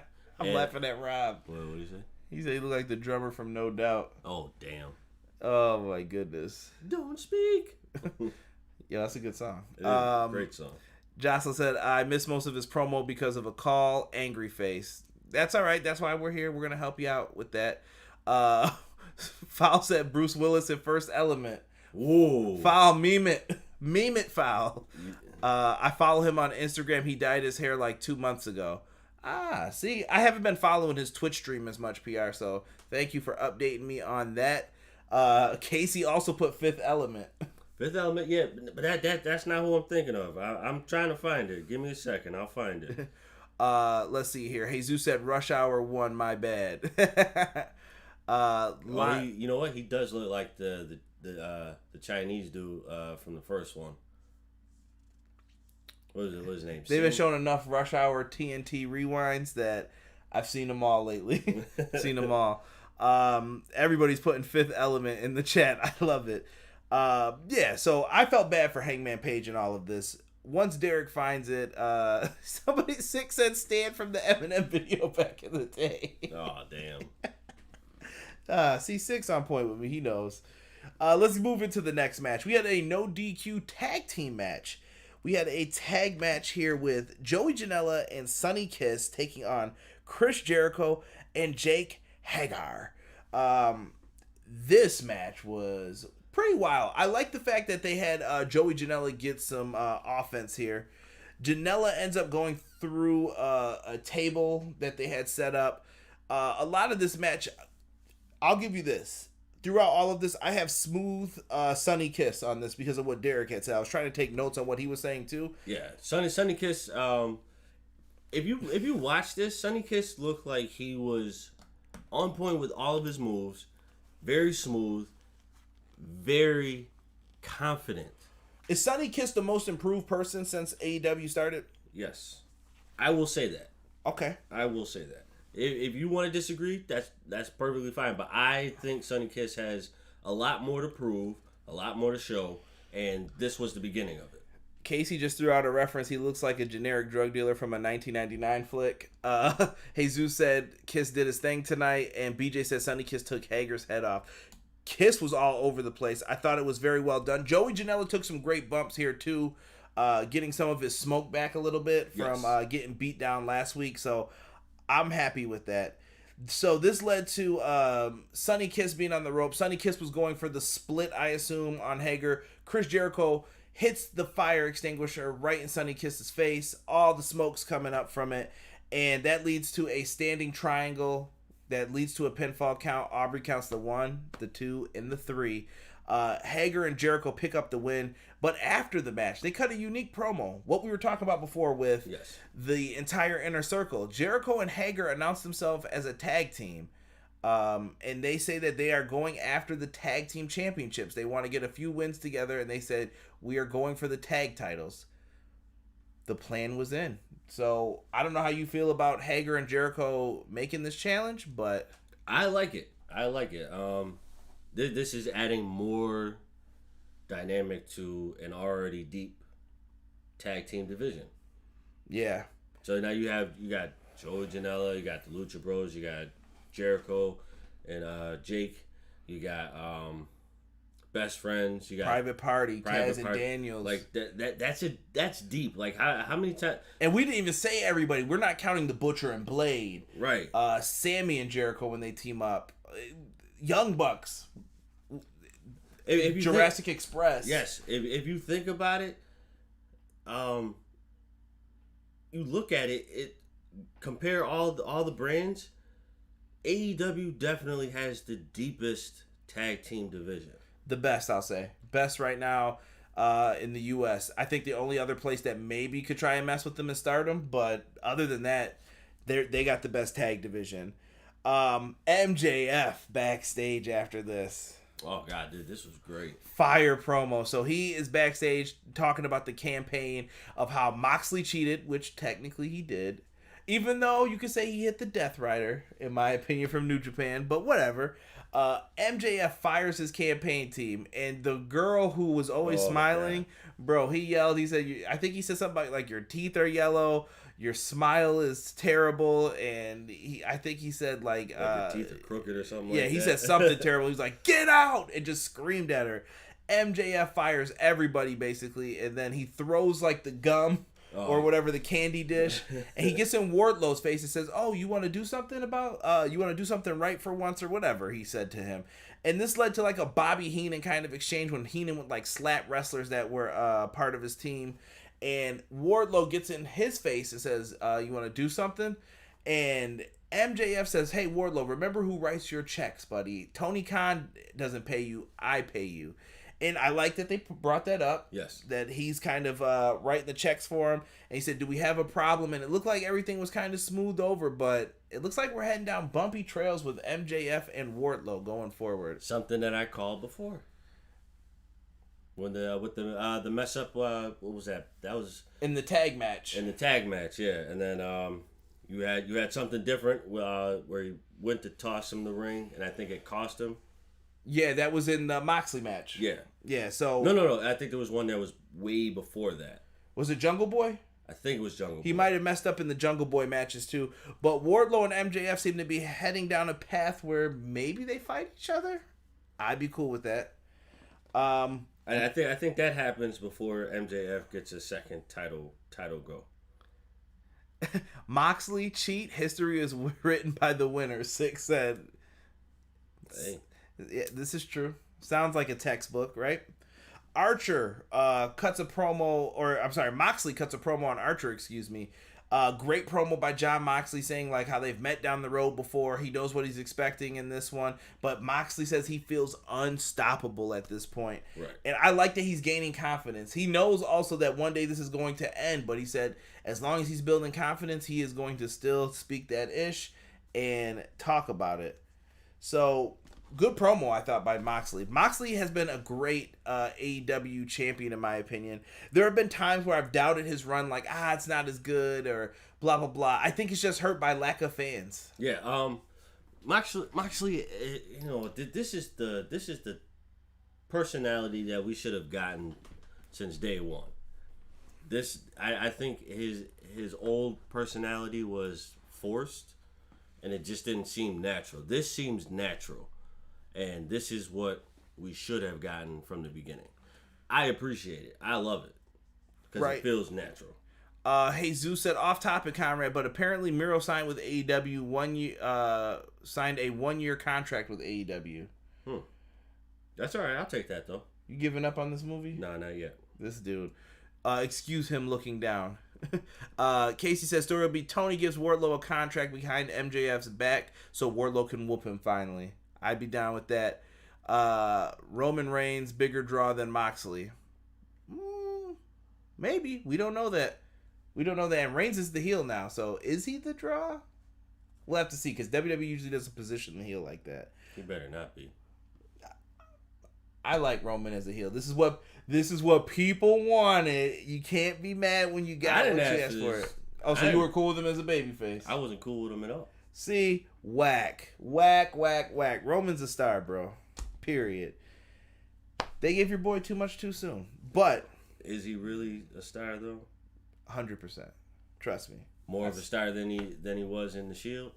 I'm laughing at Rob. What did he say? He said he looked like the drummer from No Doubt. Oh, damn. Oh, my goodness. Don't speak. Yeah, that's a good song. It is a great song. Jocelyn said, I missed most of his promo because of a call. Angry face. That's all right. That's why we're here. We're going to help you out with that. Foul said Bruce Willis in First Element. Whoa. Foul, meme it. Meme it, Foul. I follow him on Instagram. He dyed his hair like 2 months ago. See, I haven't been following his Twitch stream as much, PR, so thank you for updating me on that. Casey also put Fifth Element. Fifth Element, yeah, but that's not who I'm thinking of. I'm trying to find it. Give me a second. I'll find it. Let's see here. Jesus said Rush Hour 1, my bad. You know what? He does look like the Chinese dude from the first one. What was his name? They've been showing enough Rush Hour TNT rewinds that I've seen them all lately. Seen them all. Everybody's putting Fifth Element in the chat. I love it. Yeah, so I felt bad for Hangman Page in all of this. Once Derek finds it, somebody Six said Stan from the Eminem video back in the day. Oh, damn. See, Six on point with me. He knows. Let's move into the next match. We had a no DQ tag team match. We had a tag match here with Joey Janela and Sonny Kiss taking on Chris Jericho and Jake Hager. This match was pretty wild. I like the fact that they had Joey Janela get some offense here. Janela ends up going through a table that they had set up. A lot of this match, I'll give you this. Throughout all of this, I have smooth Sonny Kiss on this because of what Derek had said. I was trying to take notes on what he was saying too. Yeah, Sonny Kiss. If you watch this, Sonny Kiss looked like he was on point with all of his moves. Very smooth, very confident. Is Sonny Kiss the most improved person since AEW started? Yes, I will say that. Okay, I will say that. If you want to disagree, that's perfectly fine. But I think Sonny Kiss has a lot more to prove, a lot more to show, and this was the beginning of it. Casey just threw out a reference. He looks like a generic drug dealer from a 1999 flick. Jesus said Kiss did his thing tonight, and BJ said Sonny Kiss took Hager's head off. Kiss was all over the place. I thought it was very well done. Joey Janela took some great bumps here too, getting some of his smoke back a little bit from getting beat down last week. So I'm happy with that. So this led to Sonny Kiss being on the rope. Sonny Kiss was going for the split, I assume, on Hager. Chris Jericho hits the fire extinguisher right in Sonny Kiss's face. All the smoke's coming up from it. And that leads to a standing triangle that leads to a pinfall count. Aubrey counts the 1, the 2, and the 3. Hager and Jericho pick up the win. But after the match, they cut a unique promo. What we were talking about before with the entire Inner Circle. Jericho and Hager announced themselves as a tag team. And they say that they are going after the tag team championships. They want to get a few wins together. And they said, we are going for the tag titles. The plan was in. So I don't know how you feel about Hager and Jericho making this challenge, but I like it. This is adding more dynamic to an already deep tag team division. Yeah. So now you got Joey Janela, you got the Lucha Bros, you got Jericho and Jake, you got best friends. You got Private Party, Kaz and Daniels. Like that's deep. Like how many times? And we didn't even say everybody. We're not counting the Butcher and Blade. Right. Sammy and Jericho when they team up. Young Bucks. If Jurassic Express. Yes. If you think about it, you look at it. Compare all the brands. AEW definitely has the deepest tag team division. The best, I'll say. Best right now in the U.S. I think the only other place that maybe could try and mess with them is Stardom, but other than that, they got the best tag division. MJF backstage after this. Oh, God, dude, this was great. Fire promo. So he is backstage talking about the campaign of how Moxley cheated, which technically he did. Even though you could say he hit the Death Rider, in my opinion, from New Japan, but whatever. MJF fires his campaign team, and the girl who was always smiling, bro, he yelled, he said, I think he said something like your teeth are yellow, your smile is terrible, and I think he said like your teeth are crooked or something like that. Yeah, he said something terrible. He was like, get out, and just screamed at her. MJF fires everybody, basically, and then he throws like the gum or whatever, the candy dish, and he gets in Wardlow's face and says, oh, you want to do something you want to do something right for once, or whatever he said to him. And this led to like a Bobby Heenan kind of exchange when Heenan would like slap wrestlers that were part of his team, and Wardlow gets in his face and says, you want to do something? And MJF says, hey, Wardlow, remember who writes your checks, buddy. Tony Khan doesn't pay you, I pay you. And I like that they brought that up. Yes. That he's kind of writing the checks for him. And he said, do we have a problem? And it looked like everything was kind of smoothed over, but it looks like we're heading down bumpy trails with MJF and Wardlow going forward. Something that I called before. When with the mess up, what was that? That was in the tag match. In the tag match, yeah. And then you had something different where he went to toss him the ring, and I think it cost him. Yeah, that was in the Moxley match. Yeah. Yeah, so... No. I think there was one that was way before that. Was it Jungle Boy? I think it was Jungle Boy. He might have messed up in the Jungle Boy matches, too. But Wardlow and MJF seem to be heading down a path where maybe they fight each other. I'd be cool with that. And I think that happens before MJF gets a second title go. Moxley cheat. History is written by the winner. Six said... Hey. Yeah, this is true. Sounds like a textbook, right? Archer cuts a promo, Moxley cuts a promo on Archer, excuse me. Great promo by Jon Moxley saying like how they've met down the road before. He knows what he's expecting in this one. But Moxley says he feels unstoppable at this point. Right. And I like that he's gaining confidence. He knows also that one day this is going to end. But he said as long as he's building confidence, he is going to still speak that ish and talk about it. So... good promo, I thought, by Moxley. Moxley has been a great AEW champion, in my opinion. There have been times where I've doubted his run, like, it's not as good, or blah, blah, blah. I think it's just hurt by lack of fans. Yeah, Moxley, this is the personality that we should have gotten since day one. I think his old personality was forced, and it just didn't seem natural. This seems natural. And this is what we should have gotten from the beginning. I appreciate it. I love it. Because it feels natural. Hey, Zeus said, off topic, Conrad, but apparently Miro signed with AEW signed a 1-year contract with AEW. That's all right. I'll take that, though. You giving up on this movie? No, not yet. This dude. Excuse him looking down. Casey says, story will be Tony gives Wardlow a contract behind MJF's back so Wardlow can whoop him finally. I'd be down with that. Roman Reigns, bigger draw than Moxley. Maybe. We don't know that. And Reigns is the heel now. So is he the draw? We'll have to see because WWE usually doesn't position the heel like that. He better not be. I like Roman as a heel. This is what people wanted. You can't be mad when you got what you asked for it. Oh, so you were cool with him as a babyface? I wasn't cool with him at all. See, whack. Roman's a star, bro. Period. They gave your boy too much too soon. But is he really a star though? 100%. Trust me. More of a star than he was in the Shield?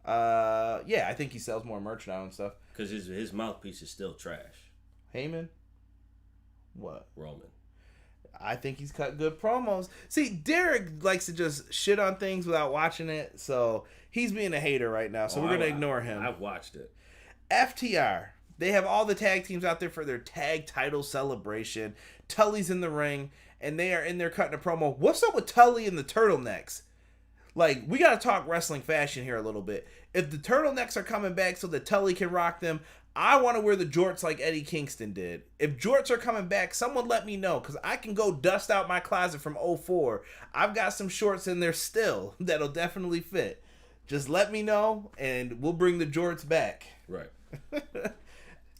Yeah, I think he sells more merch now and stuff. Because his mouthpiece is still trash. Heyman? What? Roman. I think he's cut good promos. See, Derek likes to just shit on things without watching it, so he's being a hater right now, so we're going to ignore him. I've watched it. FTR. They have all the tag teams out there for their tag title celebration. Tully's in the ring, and they are in there cutting a promo. What's up with Tully and the turtlenecks? Like, we got to talk wrestling fashion here a little bit. If the turtlenecks are coming back so that Tully can rock them, I want to wear the jorts like Eddie Kingston did. If jorts are coming back, someone let me know, because I can go dust out my closet from 04. I've got some shorts in there still that'll definitely fit. Just let me know, and we'll bring the jorts back. Right.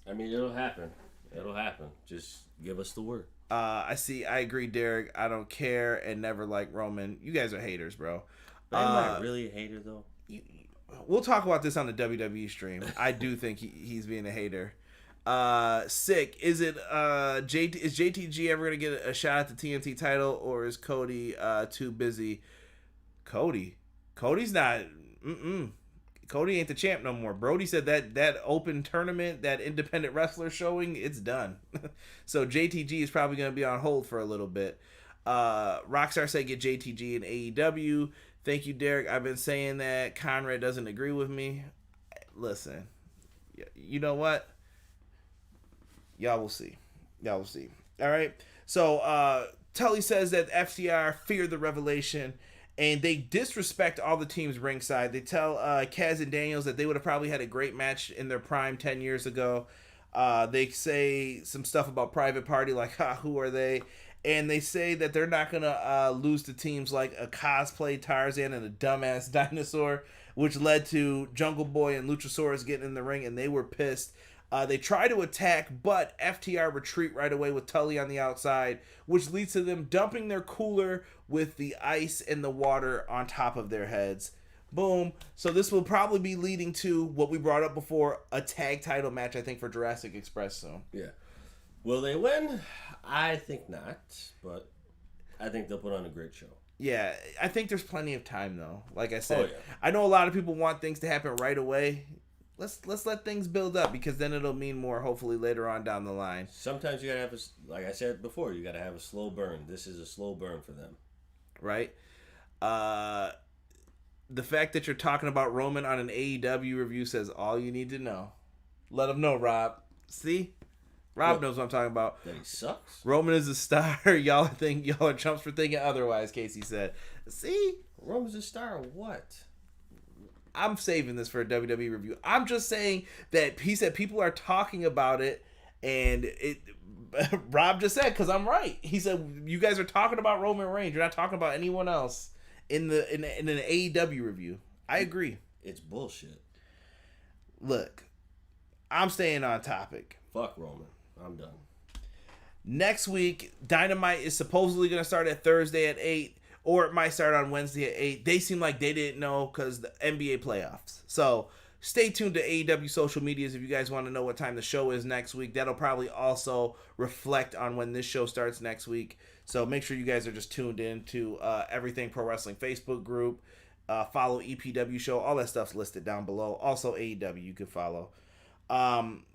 I mean, it'll happen. It'll happen. Just give us the word. I agree, Derek. I don't care and never like Roman. You guys are haters, bro. I'm not really a hater, though. We'll talk about this on the WWE stream. I do think he's being a hater. Sick. Is JTG ever gonna get a shot at the TNT title, or is Cody too busy? Cody's not. Cody ain't the champ no more. Brodie said that open tournament, that independent wrestler showing, it's done. So JTG is probably gonna be on hold for a little bit. Rockstar said get JTG in AEW. Thank you, Derek. I've been saying that. Conrad doesn't agree with me. Listen, you know what? Y'all will see. All right. So Tully says that FTR feared the revelation, and they disrespect all the teams ringside. They tell Kaz and Daniels that they would have probably had a great match in their prime 10 years ago. They say some stuff about Private Party, like, who are they? And they say that they're not going to lose to teams like a cosplay Tarzan and a dumbass dinosaur, which led to Jungle Boy and Luchasaurus getting in the ring, and they were pissed. They try to attack, but FTR retreat right away with Tully on the outside, which leads to them dumping their cooler with the ice and the water on top of their heads. Boom. So this will probably be leading to what we brought up before, a tag title match, I think, for Jurassic Express soon. Yeah. Will they win? I think not, but I think they'll put on a great show. Yeah, I think there's plenty of time, though. Like I said, Oh, yeah. I know a lot of people want things to happen right away. Let's let things build up, because then it'll mean more, hopefully, later on down the line. Sometimes you gotta have like I said before, you gotta have a slow burn. This is a slow burn for them. Right? The fact that you're talking about Roman on an AEW review says all you need to know. Let them know, Rob. See? Rob knows what I'm talking about. That he sucks? Roman is a star. Y'all are chumps for thinking otherwise, Casey said. See? Roman's a star of what? I'm saving this for a WWE review. I'm just saying that he said people are talking about it, and it. Rob just said, because I'm right. He said you guys are talking about Roman Reigns. You're not talking about anyone else in an AEW review. I agree. It's bullshit. Look, I'm staying on topic. Fuck Roman. I'm done. Next week, Dynamite is supposedly going to start at Thursday at 8, or it might start on Wednesday at 8. They seem like they didn't know because the NBA playoffs. So stay tuned to AEW social medias if you guys want to know what time the show is next week. That'll probably also reflect on when this show starts next week. So make sure you guys are just tuned in to Everything Pro Wrestling Facebook group. Follow EPW show. All that stuff's listed down below. Also AEW you can follow.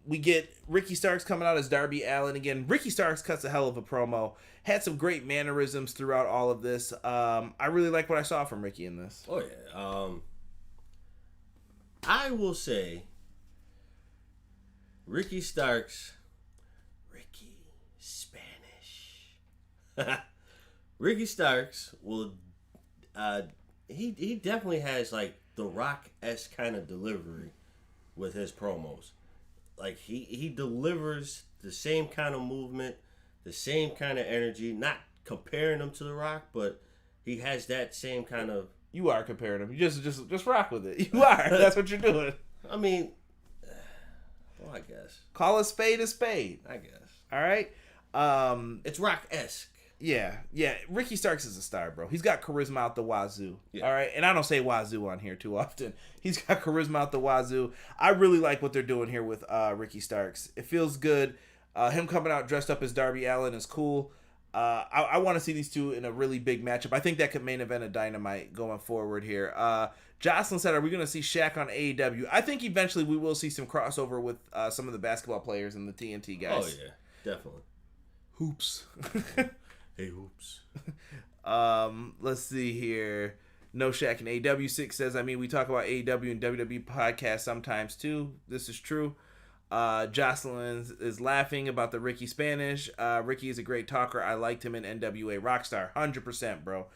We get Ricky Starks coming out as Darby Allin again. Ricky Starks cuts a hell of a promo. Had some great mannerisms throughout all of this. I really like what I saw from Ricky in this. Oh yeah. I will say Ricky Starks. Ricky Spanish. Ricky Starks will. He definitely has like the Rock-esque kind of delivery with his promos. Like he delivers the same kind of movement, the same kind of energy. Not comparing him to the Rock, but he has that same kind of. You are comparing him. You just rock with it. You are. That's what you're doing. I mean, well, I guess. Call a spade a spade. I guess. All right. It's Rock-esque. Yeah. Ricky Starks is a star, bro. He's got charisma out the wazoo. Yeah. All right. And I don't say wazoo on here too often. He's got charisma out the wazoo. I really like what they're doing here with Ricky Starks. It feels good. Him coming out dressed up as Darby Allin is cool. I want to see these two in a really big matchup. I think that could main event a Dynamite going forward here. Jocelyn said, are we going to see Shaq on AEW? I think eventually we will see some crossover with some of the basketball players and the TNT guys. Oh, yeah. Definitely. Hoops. Hey, hoops. Let's see here. No Shaq and AEW. 6 says, I mean, we talk about AEW and WWE podcasts sometimes too. This is true. Jocelyn is laughing about the Ricky Spanish. Ricky is a great talker. I liked him in NWA Rockstar. 100%, bro.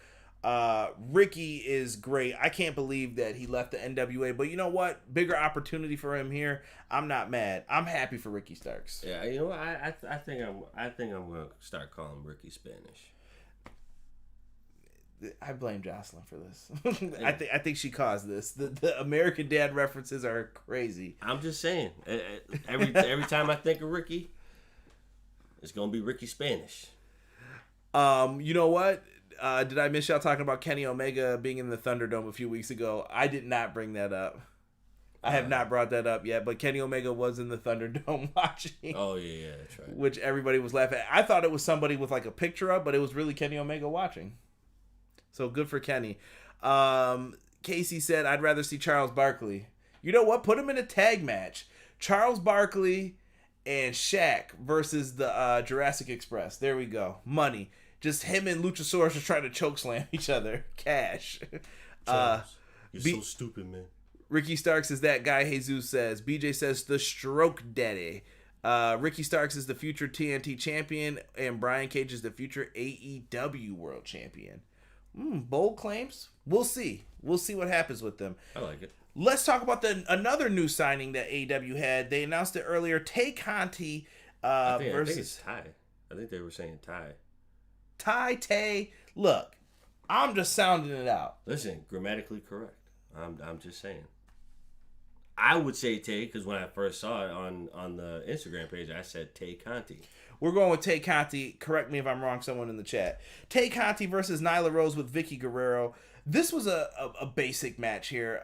Ricky is great. I can't believe that he left the NWA, but you know what? Bigger opportunity for him here. I'm not mad. I'm happy for Ricky Starks. Yeah, you know what? I think I'm gonna start calling Ricky Spanish. I blame Jocelyn for this. Yeah. I think she caused this. The American Dad references are crazy. I'm just saying. Every time I think of Ricky, it's gonna be Ricky Spanish. You know what? Did I miss y'all talking about Kenny Omega being in the Thunderdome a few weeks ago? I did not bring that up. I have not brought that up yet, but Kenny Omega was in the Thunderdome watching. Oh, yeah, that's right. Which everybody was laughing at. I thought it was somebody with like a picture up, but it was really Kenny Omega watching. So good for Kenny. Casey said, I'd rather see Charles Barkley. You know what? Put him in a tag match. Charles Barkley and Shaq versus the Jurassic Express. There we go. Money. Just him and Luchasaurus are trying to chokeslam each other. Cash. Charles, you're so stupid, man. Ricky Starks is that guy, Jesus says. BJ says, the stroke daddy. Ricky Starks is the future TNT champion, and Brian Cage is the future AEW world champion. Bold claims. We'll see. We'll see what happens with them. I like it. Let's talk about another new signing that AEW had. They announced it earlier. Tay Conti I think versus it's Ty. I think they were saying Ty. Tay. Look, I'm just sounding it out. Listen, grammatically correct. I'm just saying. I would say Tay because when I first saw it on the Instagram page, I said Tay Conti. We're going with Tay Conti. Correct me if I'm wrong, someone in the chat. Tay Conti versus Nyla Rose with Vicky Guerrero. This was a basic match here.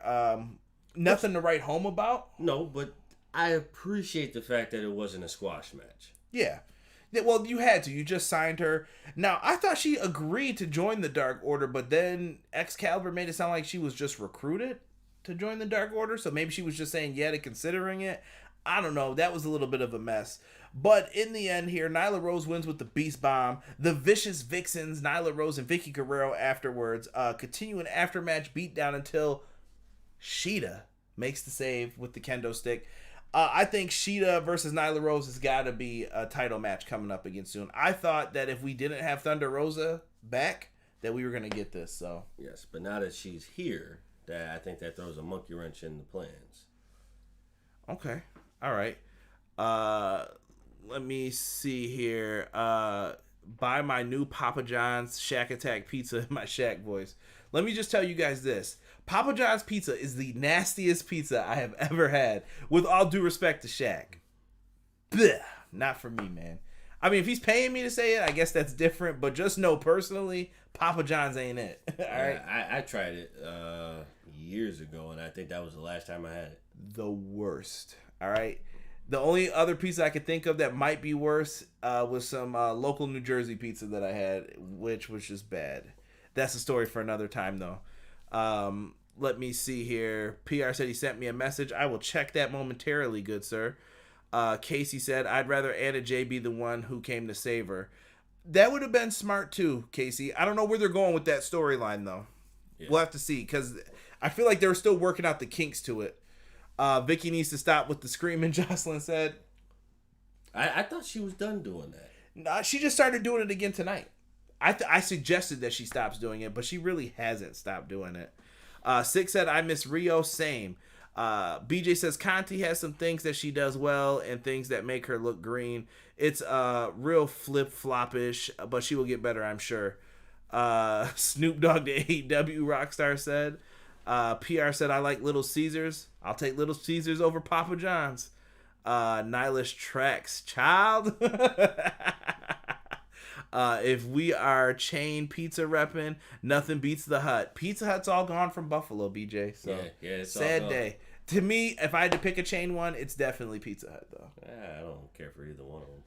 Nothing to write home about. No, but I appreciate the fact that it wasn't a squash match. Yeah. Well, you had to. You just signed her. Now, I thought she agreed to join the Dark Order, but then Excalibur made it sound like she was just recruited to join the Dark Order. So maybe she was just saying yeah to considering it. I don't know. That was a little bit of a mess. But in the end here, Nyla Rose wins with the Beast Bomb. The Vicious Vixens, Nyla Rose and Vicky Guerrero afterwards continue an aftermatch beatdown until Shida makes the save with the kendo stick. I think Shida versus Nyla Rose has got to be a title match coming up again soon. I thought that if we didn't have Thunder Rosa back, that we were going to get this. So yes, but now that she's here, that I think that throws a monkey wrench in the plans. Okay. All right. Let me see here. Buy my new Papa John's Shack Attack pizza in my Shack voice. Let me just tell you guys this. Papa John's pizza is the nastiest pizza I have ever had. With all due respect to Shaq. Blech, not for me, man. I mean, if he's paying me to say it, I guess that's different. But just know personally, Papa John's ain't it. All right. I tried it years ago, and I think that was the last time I had it. The worst. All right. The only other pizza I could think of that might be worse was some local New Jersey pizza that I had, which was just bad. That's a story for another time, though. Let me see here. PR said he sent me a message. I will check that momentarily, good sir. Casey said, I'd rather Anna Jay be the one who came to save her. That would have been smart, too, Casey. I don't know where they're going with that storyline, though. Yeah. We'll have to see, because I feel like they were still working out the kinks to it. Vicky needs to stop with the screaming, Jocelyn said. I thought she was done doing that. Nah, she just started doing it again tonight. I suggested that she stops doing it, but she really hasn't stopped doing it. Six said, I miss Rio, same. BJ says, Conti has some things that she does well and things that make her look green. It's real flip-floppish, but she will get better, I'm sure. Snoop Dogg to AEW Rockstar said. PR said, I like Little Caesars. I'll take Little Caesars over Papa John's. Nyla's tracks, child. If we are chain pizza repping, nothing beats the Hut. Pizza Hut's all gone from Buffalo, BJ. So yeah, it's sad all day. To me, if I had to pick a chain one, it's definitely Pizza Hut, though. I don't care for either one of them.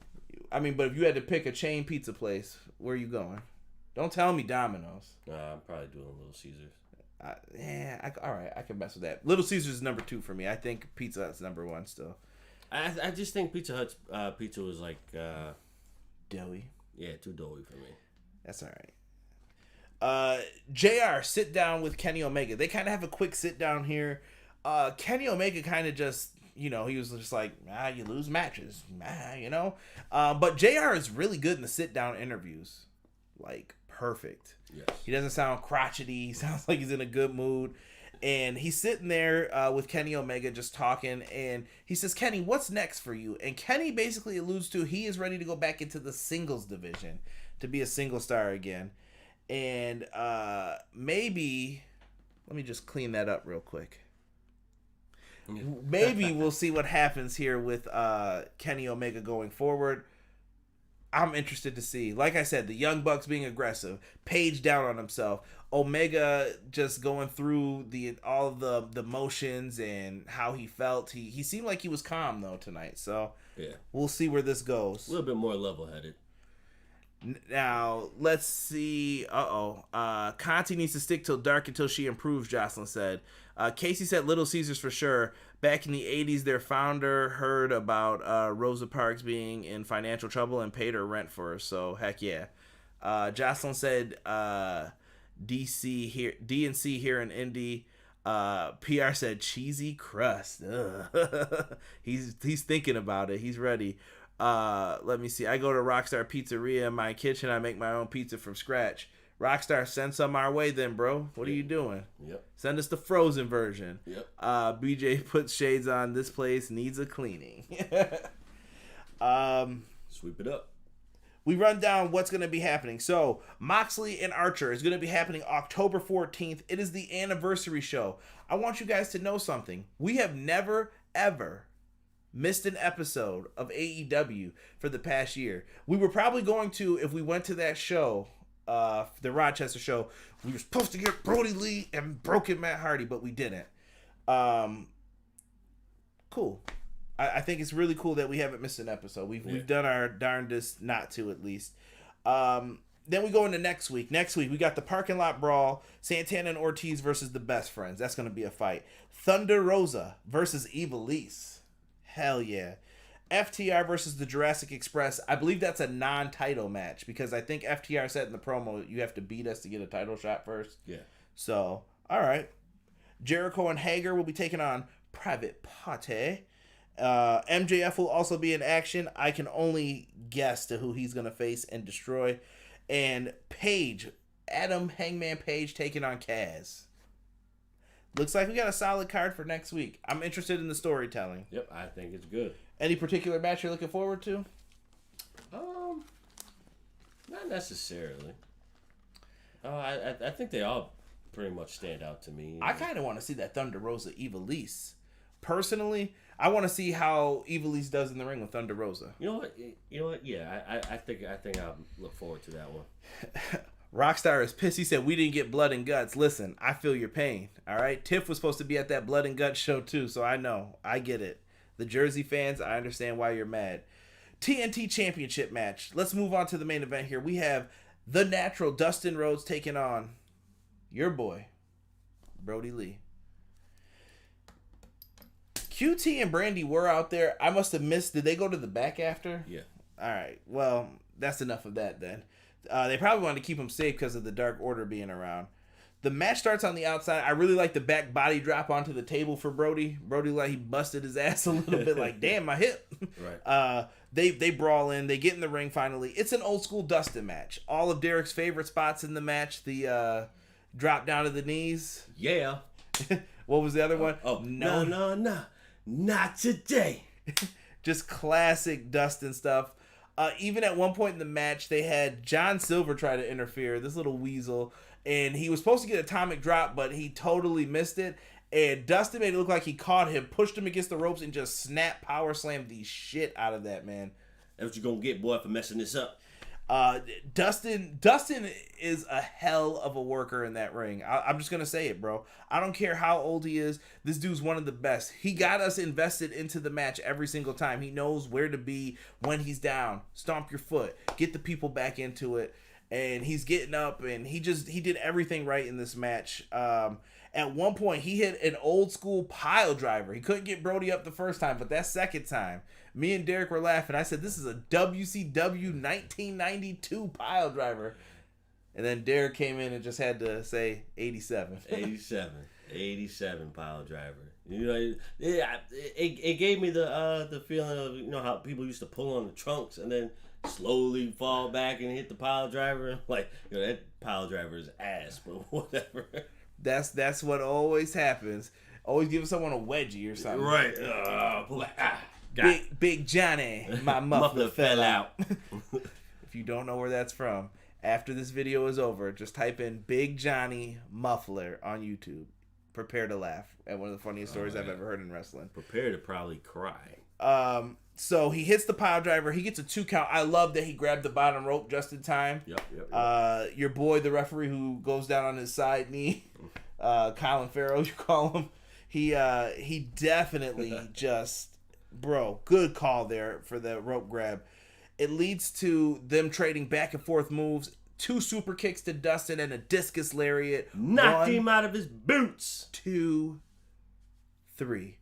I mean, but if you had to pick a chain pizza place, where are you going? Don't tell me Domino's. Nah, I'm probably doing Little Caesars. All right, I can mess with that. Little Caesars is number 2 for me. I think Pizza Hut's number 1 still. I just think Pizza Hut's pizza was like Doughy. Yeah, too doughy for me. That's all right. JR sit down with Kenny Omega. They kind of have a quick sit down here. Kenny Omega kind of just, he was just like, you lose matches, But JR is really good in the sit down interviews, like perfect. Yes. He doesn't sound crotchety. He sounds like he's in a good mood. And he's sitting there with Kenny Omega just talking. And he says, Kenny, what's next for you? And Kenny basically alludes to he is ready to go back into the singles division to be a single star again. And maybe, let me just clean that up real quick. Maybe we'll see what happens here with Kenny Omega going forward. I'm interested to see. Like I said, the Young Bucks being aggressive, Page down on himself, Omega just going through all of the motions and how he felt. He seemed like he was calm though tonight. So yeah, we'll see where this goes. A little bit more level-headed. Now let's see. Conti needs to stick till dark until she improves. Jocelyn said. Casey said Little Caesars for sure. Back in the 80s, their founder heard about Rosa Parks being in financial trouble and paid her rent for her. So, heck yeah. Jocelyn said DNC here in Indy. PR said cheesy crust. He's thinking about it. He's ready. Let me see. I go to Rockstar Pizzeria in my kitchen. I make my own pizza from scratch. Rockstar, send some our way then, bro. What are you doing? Yep. Send us the frozen version. Yep. BJ puts shades on. This place needs a cleaning. Sweep it up. We run down what's going to be happening. So, Moxley and Archer is going to be happening October 14th. It is the anniversary show. I want you guys to know something. We have never, ever missed an episode of AEW for the past year. We were probably going to, if we went to that show, the Rochester show, we were supposed to get Brodie Lee and Broken Matt Hardy, but we didn't. Cool. I think it's really cool that we haven't missed an episode. We've done our darndest not to, at least. Then we go into next week. Next week, we got the Parking Lot Brawl, Santana and Ortiz versus the Best Friends. That's going to be a fight. Thunder Rosa versus Ivelisse. Hell yeah. FTR versus the Jurassic Express. I believe that's a non-title match because I think FTR said in the promo you have to beat us to get a title shot first. Yeah. So, all right. Jericho and Hager will be taking on Private Party. MJF will also be in action. I can only guess to who he's going to face and destroy. And Page, Adam Hangman Page taking on Kaz. Looks like we got a solid card for next week. I'm interested in the storytelling. Yep, I think it's good. Any particular match you're looking forward to? Not necessarily. I think they all pretty much stand out to me. I kind of want to see that Thunder Rosa Ivelisse. Personally, I want to see how Ivelisse does in the ring with Thunder Rosa. You know what? Yeah, I think I'll look forward to that one. Rockstar is pissed. He said, we didn't get blood and guts. Listen, I feel your pain. All right? Tiff was supposed to be at that blood and guts show too, so I know. I get it. The Jersey fans, I understand why you're mad. TNT Championship match. Let's move on to the main event here. We have The Natural Dustin Rhodes taking on your boy, Brodie Lee. QT and Brandy were out there. I must have missed. Did they go to the back after? Yeah. All right. Well, that's enough of that then. They probably wanted to keep him safe because of the Dark Order being around. The match starts on the outside. I really like the back body drop onto the table for Brodie. Brodie, like, he busted his ass a little bit, like, damn, my hip. Right. They brawl in. They get in the ring finally. It's an old school Dustin match. All of Derek's favorite spots in the match. The drop down to the knees. Yeah. What was the other one? No. Not today. Just classic Dustin stuff. Even at one point in the match, they had John Silver try to interfere, this little weasel, and he was supposed to get Atomic Drop, but he totally missed it. And Dustin made it look like he caught him, pushed him against the ropes, and just snap power slammed the shit out of that, man. That's what you're going to get, boy, for messing this up. Dustin is a hell of a worker in that ring. I'm just gonna say it, bro. I don't care how old he is. This dude's one of the best. He got us invested into the match every single time. He knows where to be when he's down. Stomp your foot. Get the people back into it. And he's getting up, and he did everything right in this match. At one point, he hit an old school pile driver. He couldn't get Brodie up the first time, but that second time, me and Derek were laughing. I said, this is a WCW 1992 pile driver. And then Derek came in and just had to say 87. 87 pile driver. You know, it gave me the feeling of, you know, how people used to pull on the trunks and then slowly fall back and hit the pile driver. Like, you know, that pile driver is ass, but whatever. That's what always happens. Always giving someone a wedgie or something. Right. Big Johnny, my muffler fell out. If you don't know where that's from, after this video is over, just type in Big Johnny muffler on YouTube. Prepare to laugh at one of the funniest stories I've ever heard in wrestling. Prepare to probably cry. So he hits the pile driver. He gets a 2 count. I love that he grabbed the bottom rope just in time. Yep. Your boy, the referee who goes down on his side knee, Colin Farrell, you call him. He definitely just, bro, good call there for the rope grab. It leads to them trading back and forth moves. 2 super kicks to Dustin and a discus lariat. Knocked him out of his boots. 2, 3.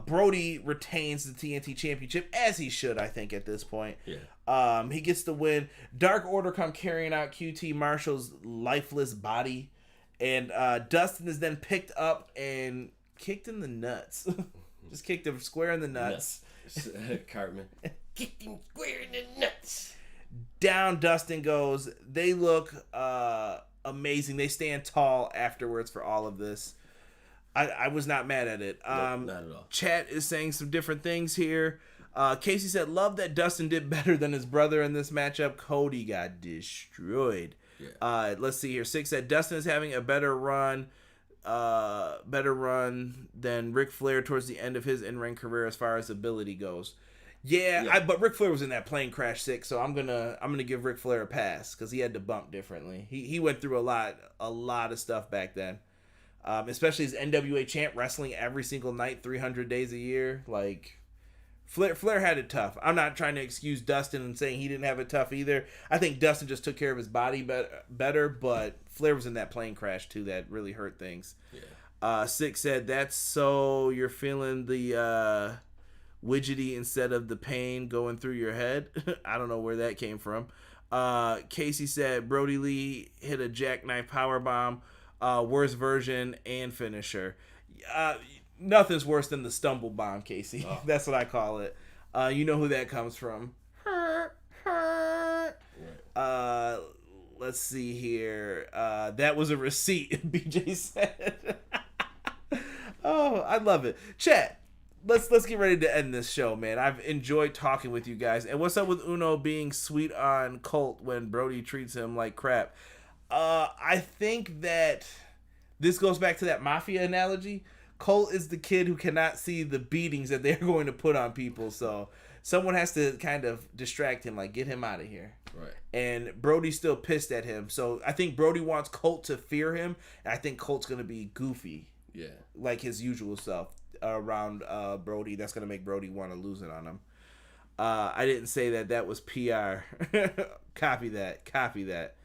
Brodie retains the TNT Championship, as he should, I think, at this point. Yeah. He gets the win. Dark Order come carrying out QT Marshall's lifeless body. And Dustin is then picked up and kicked in the nuts. Just kicked him square in the nuts. Cartman. Kicked him square in the nuts. Down Dustin goes. They look amazing. They stand tall afterwards for all of this. I was not mad at it. Nope, not at all. Chat is saying some different things here. Casey said, love that Dustin did better than his brother in this matchup. Cody got destroyed. Yeah. Let's see here. 6 said, Dustin is having a better run than Ric Flair towards the end of his in-ring career as far as ability goes. Yeah. But Ric Flair was in that plane crash 6, so I'm gonna give Ric Flair a pass because he had to bump differently. He went through a lot of stuff back then. Especially as NWA champ, wrestling every single night, 300 days a year. Like, Flair had it tough. I'm not trying to excuse Dustin and saying he didn't have it tough either. I think Dustin just took care of his body better, but Flair was in that plane crash too that really hurt things. Yeah. 6 said, that's so you're feeling the widgety instead of the pain going through your head. I don't know where that came from. Casey said, Brodie Lee hit a jackknife powerbomb. Worst version and finisher. Nothing's worse than the stumble bomb, Casey. Oh. That's what I call it. You know who that comes from. Let's see here. That was a receipt, BJ said. Oh, I love it. Chat, let's get ready to end this show, man. I've enjoyed talking with you guys. And what's up with Uno being sweet on Colt when Brodie treats him like crap? I think that this goes back to that mafia analogy. Colt is the kid who cannot see the beatings that they're going to put on people, so someone has to kind of distract him, like, get him out of here. Right. And Brodie's still pissed at him, so I think Brodie wants Colt to fear him, and I think Colt's going to be goofy. Yeah. Like his usual self around Brodie. That's going to make Brodie want to lose it on him. I didn't say that was PR. Copy that.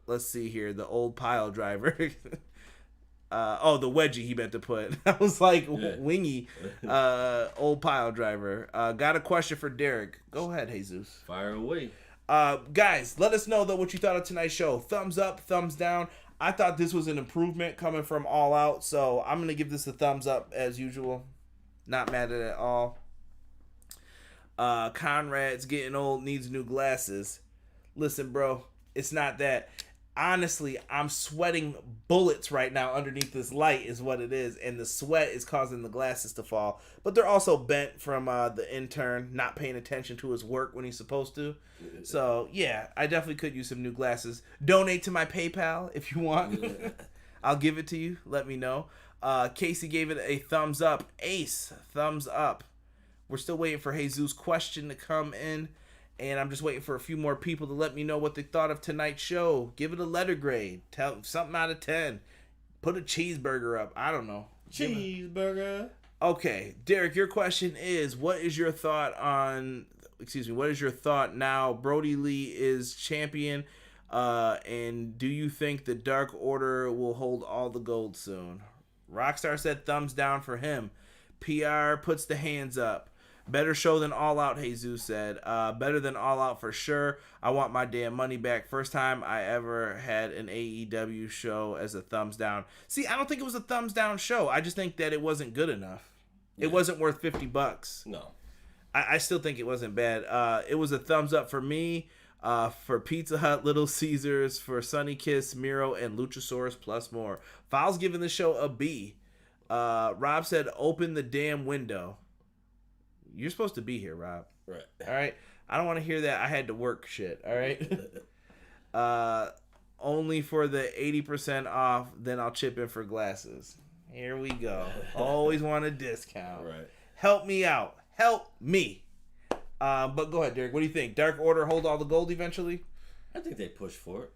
Let's see here. The old pile driver. The wedgie he meant to put. I was like, wingy. Old pile driver. Got a question for Derek. Go ahead, Jesus. Fire away. Guys, let us know though what you thought of tonight's show. Thumbs up, thumbs down. I thought this was an improvement coming from All Out, so I'm gonna give this a thumbs up as usual. Not mad at it at all. Conrad's getting old, needs new glasses. Listen, bro, it's not that. Honestly, I'm sweating bullets right now underneath this light is what it is, and the sweat is causing the glasses to fall. But they're also bent from the intern not paying attention to his work when he's supposed to. So, yeah, I definitely could use some new glasses. Donate to my PayPal if you want. I'll give it to you. Let me know. Casey gave it a thumbs up. Ace, thumbs up. We're still waiting for Jesus' question to come in. And I'm just waiting for a few more people to let me know what they thought of tonight's show. Give it a letter grade. Tell something out of 10. Put a cheeseburger up. I don't know. Cheeseburger. Okay, Derek, your question is, what is your thought now Brodie Lee is champion, and do you think the Dark Order will hold all the gold soon? Rockstar said thumbs down for him. PR puts the hands up. Better show than All Out, Jesus said. Better than All Out for sure. I want my damn money back. First time I ever had an AEW show as a thumbs down. See, I don't think it was a thumbs down show. I just think that it wasn't good enough. It wasn't worth $50. No. I still think it wasn't bad. It was a thumbs up for me, for Pizza Hut, Little Caesars, for Sunny Kiss, Miro, and Luchasaurus plus more. Files giving the show a B. Rob said, open the damn window. You're supposed to be here, Rob. Right. All right? I don't want to hear that I had to work shit, all right? Only for the 80% off, then I'll chip in for glasses. Here we go. Always want a discount. Right. Help me out. Help me. But go ahead, Derek. What do you think? Dark Order hold all the gold eventually? I think they push for it.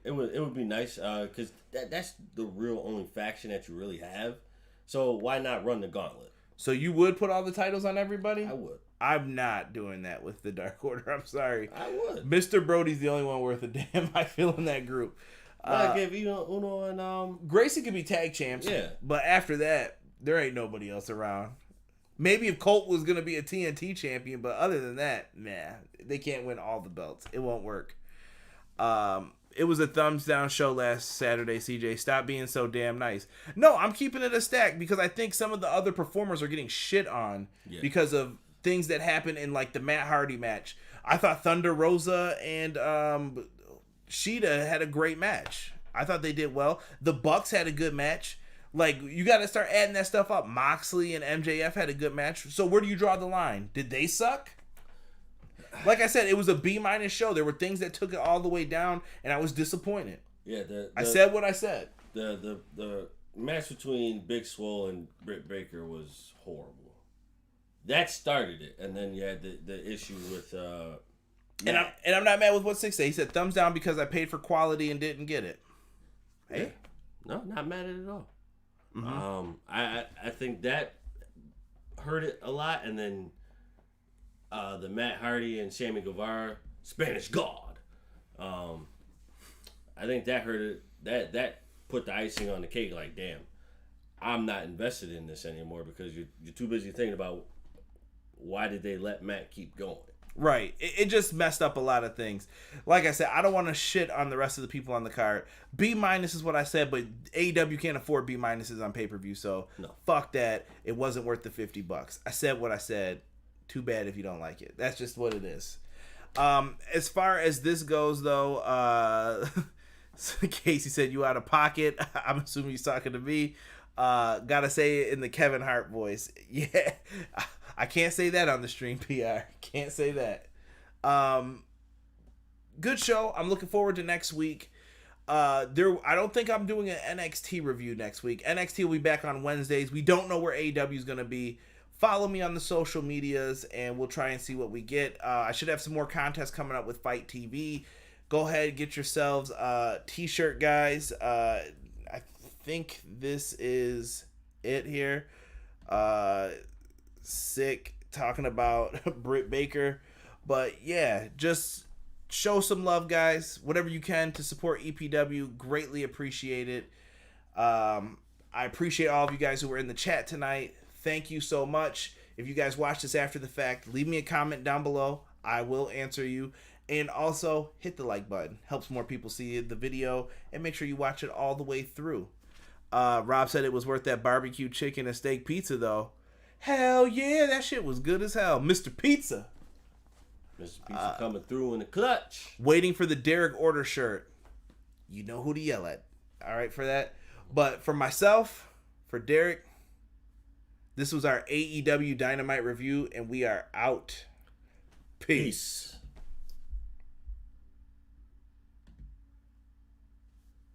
It would be nice because that's the real only faction that you really have. So why not run the gauntlet? So you would put all the titles on everybody? I would. I'm not doing that with the Dark Order. I'm sorry. I would. Mr. Brody's the only one worth a damn, I feel, in that group. Give Uno and Gracie could be tag champs. Yeah. But after that, there ain't nobody else around. Maybe if Colt was going to be a TNT champion, but other than that, nah. They can't win all the belts. It won't work. It was a thumbs down show last Saturday, CJ. Stop being so damn nice. No, I'm keeping it a stack because I think some of the other performers are getting shit on because of things that happened in like the Matt Hardy match. I thought Thunder Rosa and Shida had a great match. I thought they did well. The Bucks had a good match. Like, you got to start adding that stuff up. Moxley and MJF had a good match. So where do you draw the line? Did they suck? Like I said, it was a B- show. There were things that took it all the way down, and I was disappointed. Yeah, I said what I said. The match between Big Swole and Britt Baker was horrible. That started it, and then you had the issue with. And I'm not mad with what Six said. He said thumbs down because I paid for quality and didn't get it. Hey, no, not mad at it at all. Mm-hmm. I think that hurt it a lot, and then. The Matt Hardy and Sammy Guevara, Spanish God. I think that hurt it. That put the icing on the cake. Like, damn, I'm not invested in this anymore because you're too busy thinking about why did they let Matt keep going. Right. It just messed up a lot of things. Like I said, I don't want to shit on the rest of the people on the card. B- is what I said, but AEW can't afford B- on pay-per-view, so no. Fuck that. It wasn't worth the $50. I said what I said. Too bad if you don't like it. That's just what it is. As far as this goes, though, Casey said you out of pocket. I'm assuming he's talking to me. Gotta say it in the Kevin Hart voice. Yeah, I can't say that on the stream, PR. Can't say that. Good show. I'm looking forward to next week. I don't think I'm doing an NXT review next week. NXT will be back on Wednesdays. We don't know where AEW is going to be. Follow me on the social medias, and we'll try and see what we get. I should have some more contests coming up with Fight TV. Go ahead, get yourselves a t-shirt, guys. I think this is it here. Sick talking about Britt Baker. But, yeah, just show some love, guys. Whatever you can to support EPW. Greatly appreciate it. I appreciate all of you guys who were in the chat tonight. Thank you so much. If you guys watch this after the fact, leave me a comment down below. I will answer you. And also, hit the like button. Helps more people see the video. And make sure you watch it all the way through. Rob said it was worth that barbecue chicken and steak pizza, though. Hell yeah, that shit was good as hell. Mr. Pizza. Mr. Pizza coming through in the clutch. Waiting for the Derek Order shirt. You know who to yell at. All right, for that. But for myself, for Derek, this was our AEW Dynamite review, and we are out. Peace.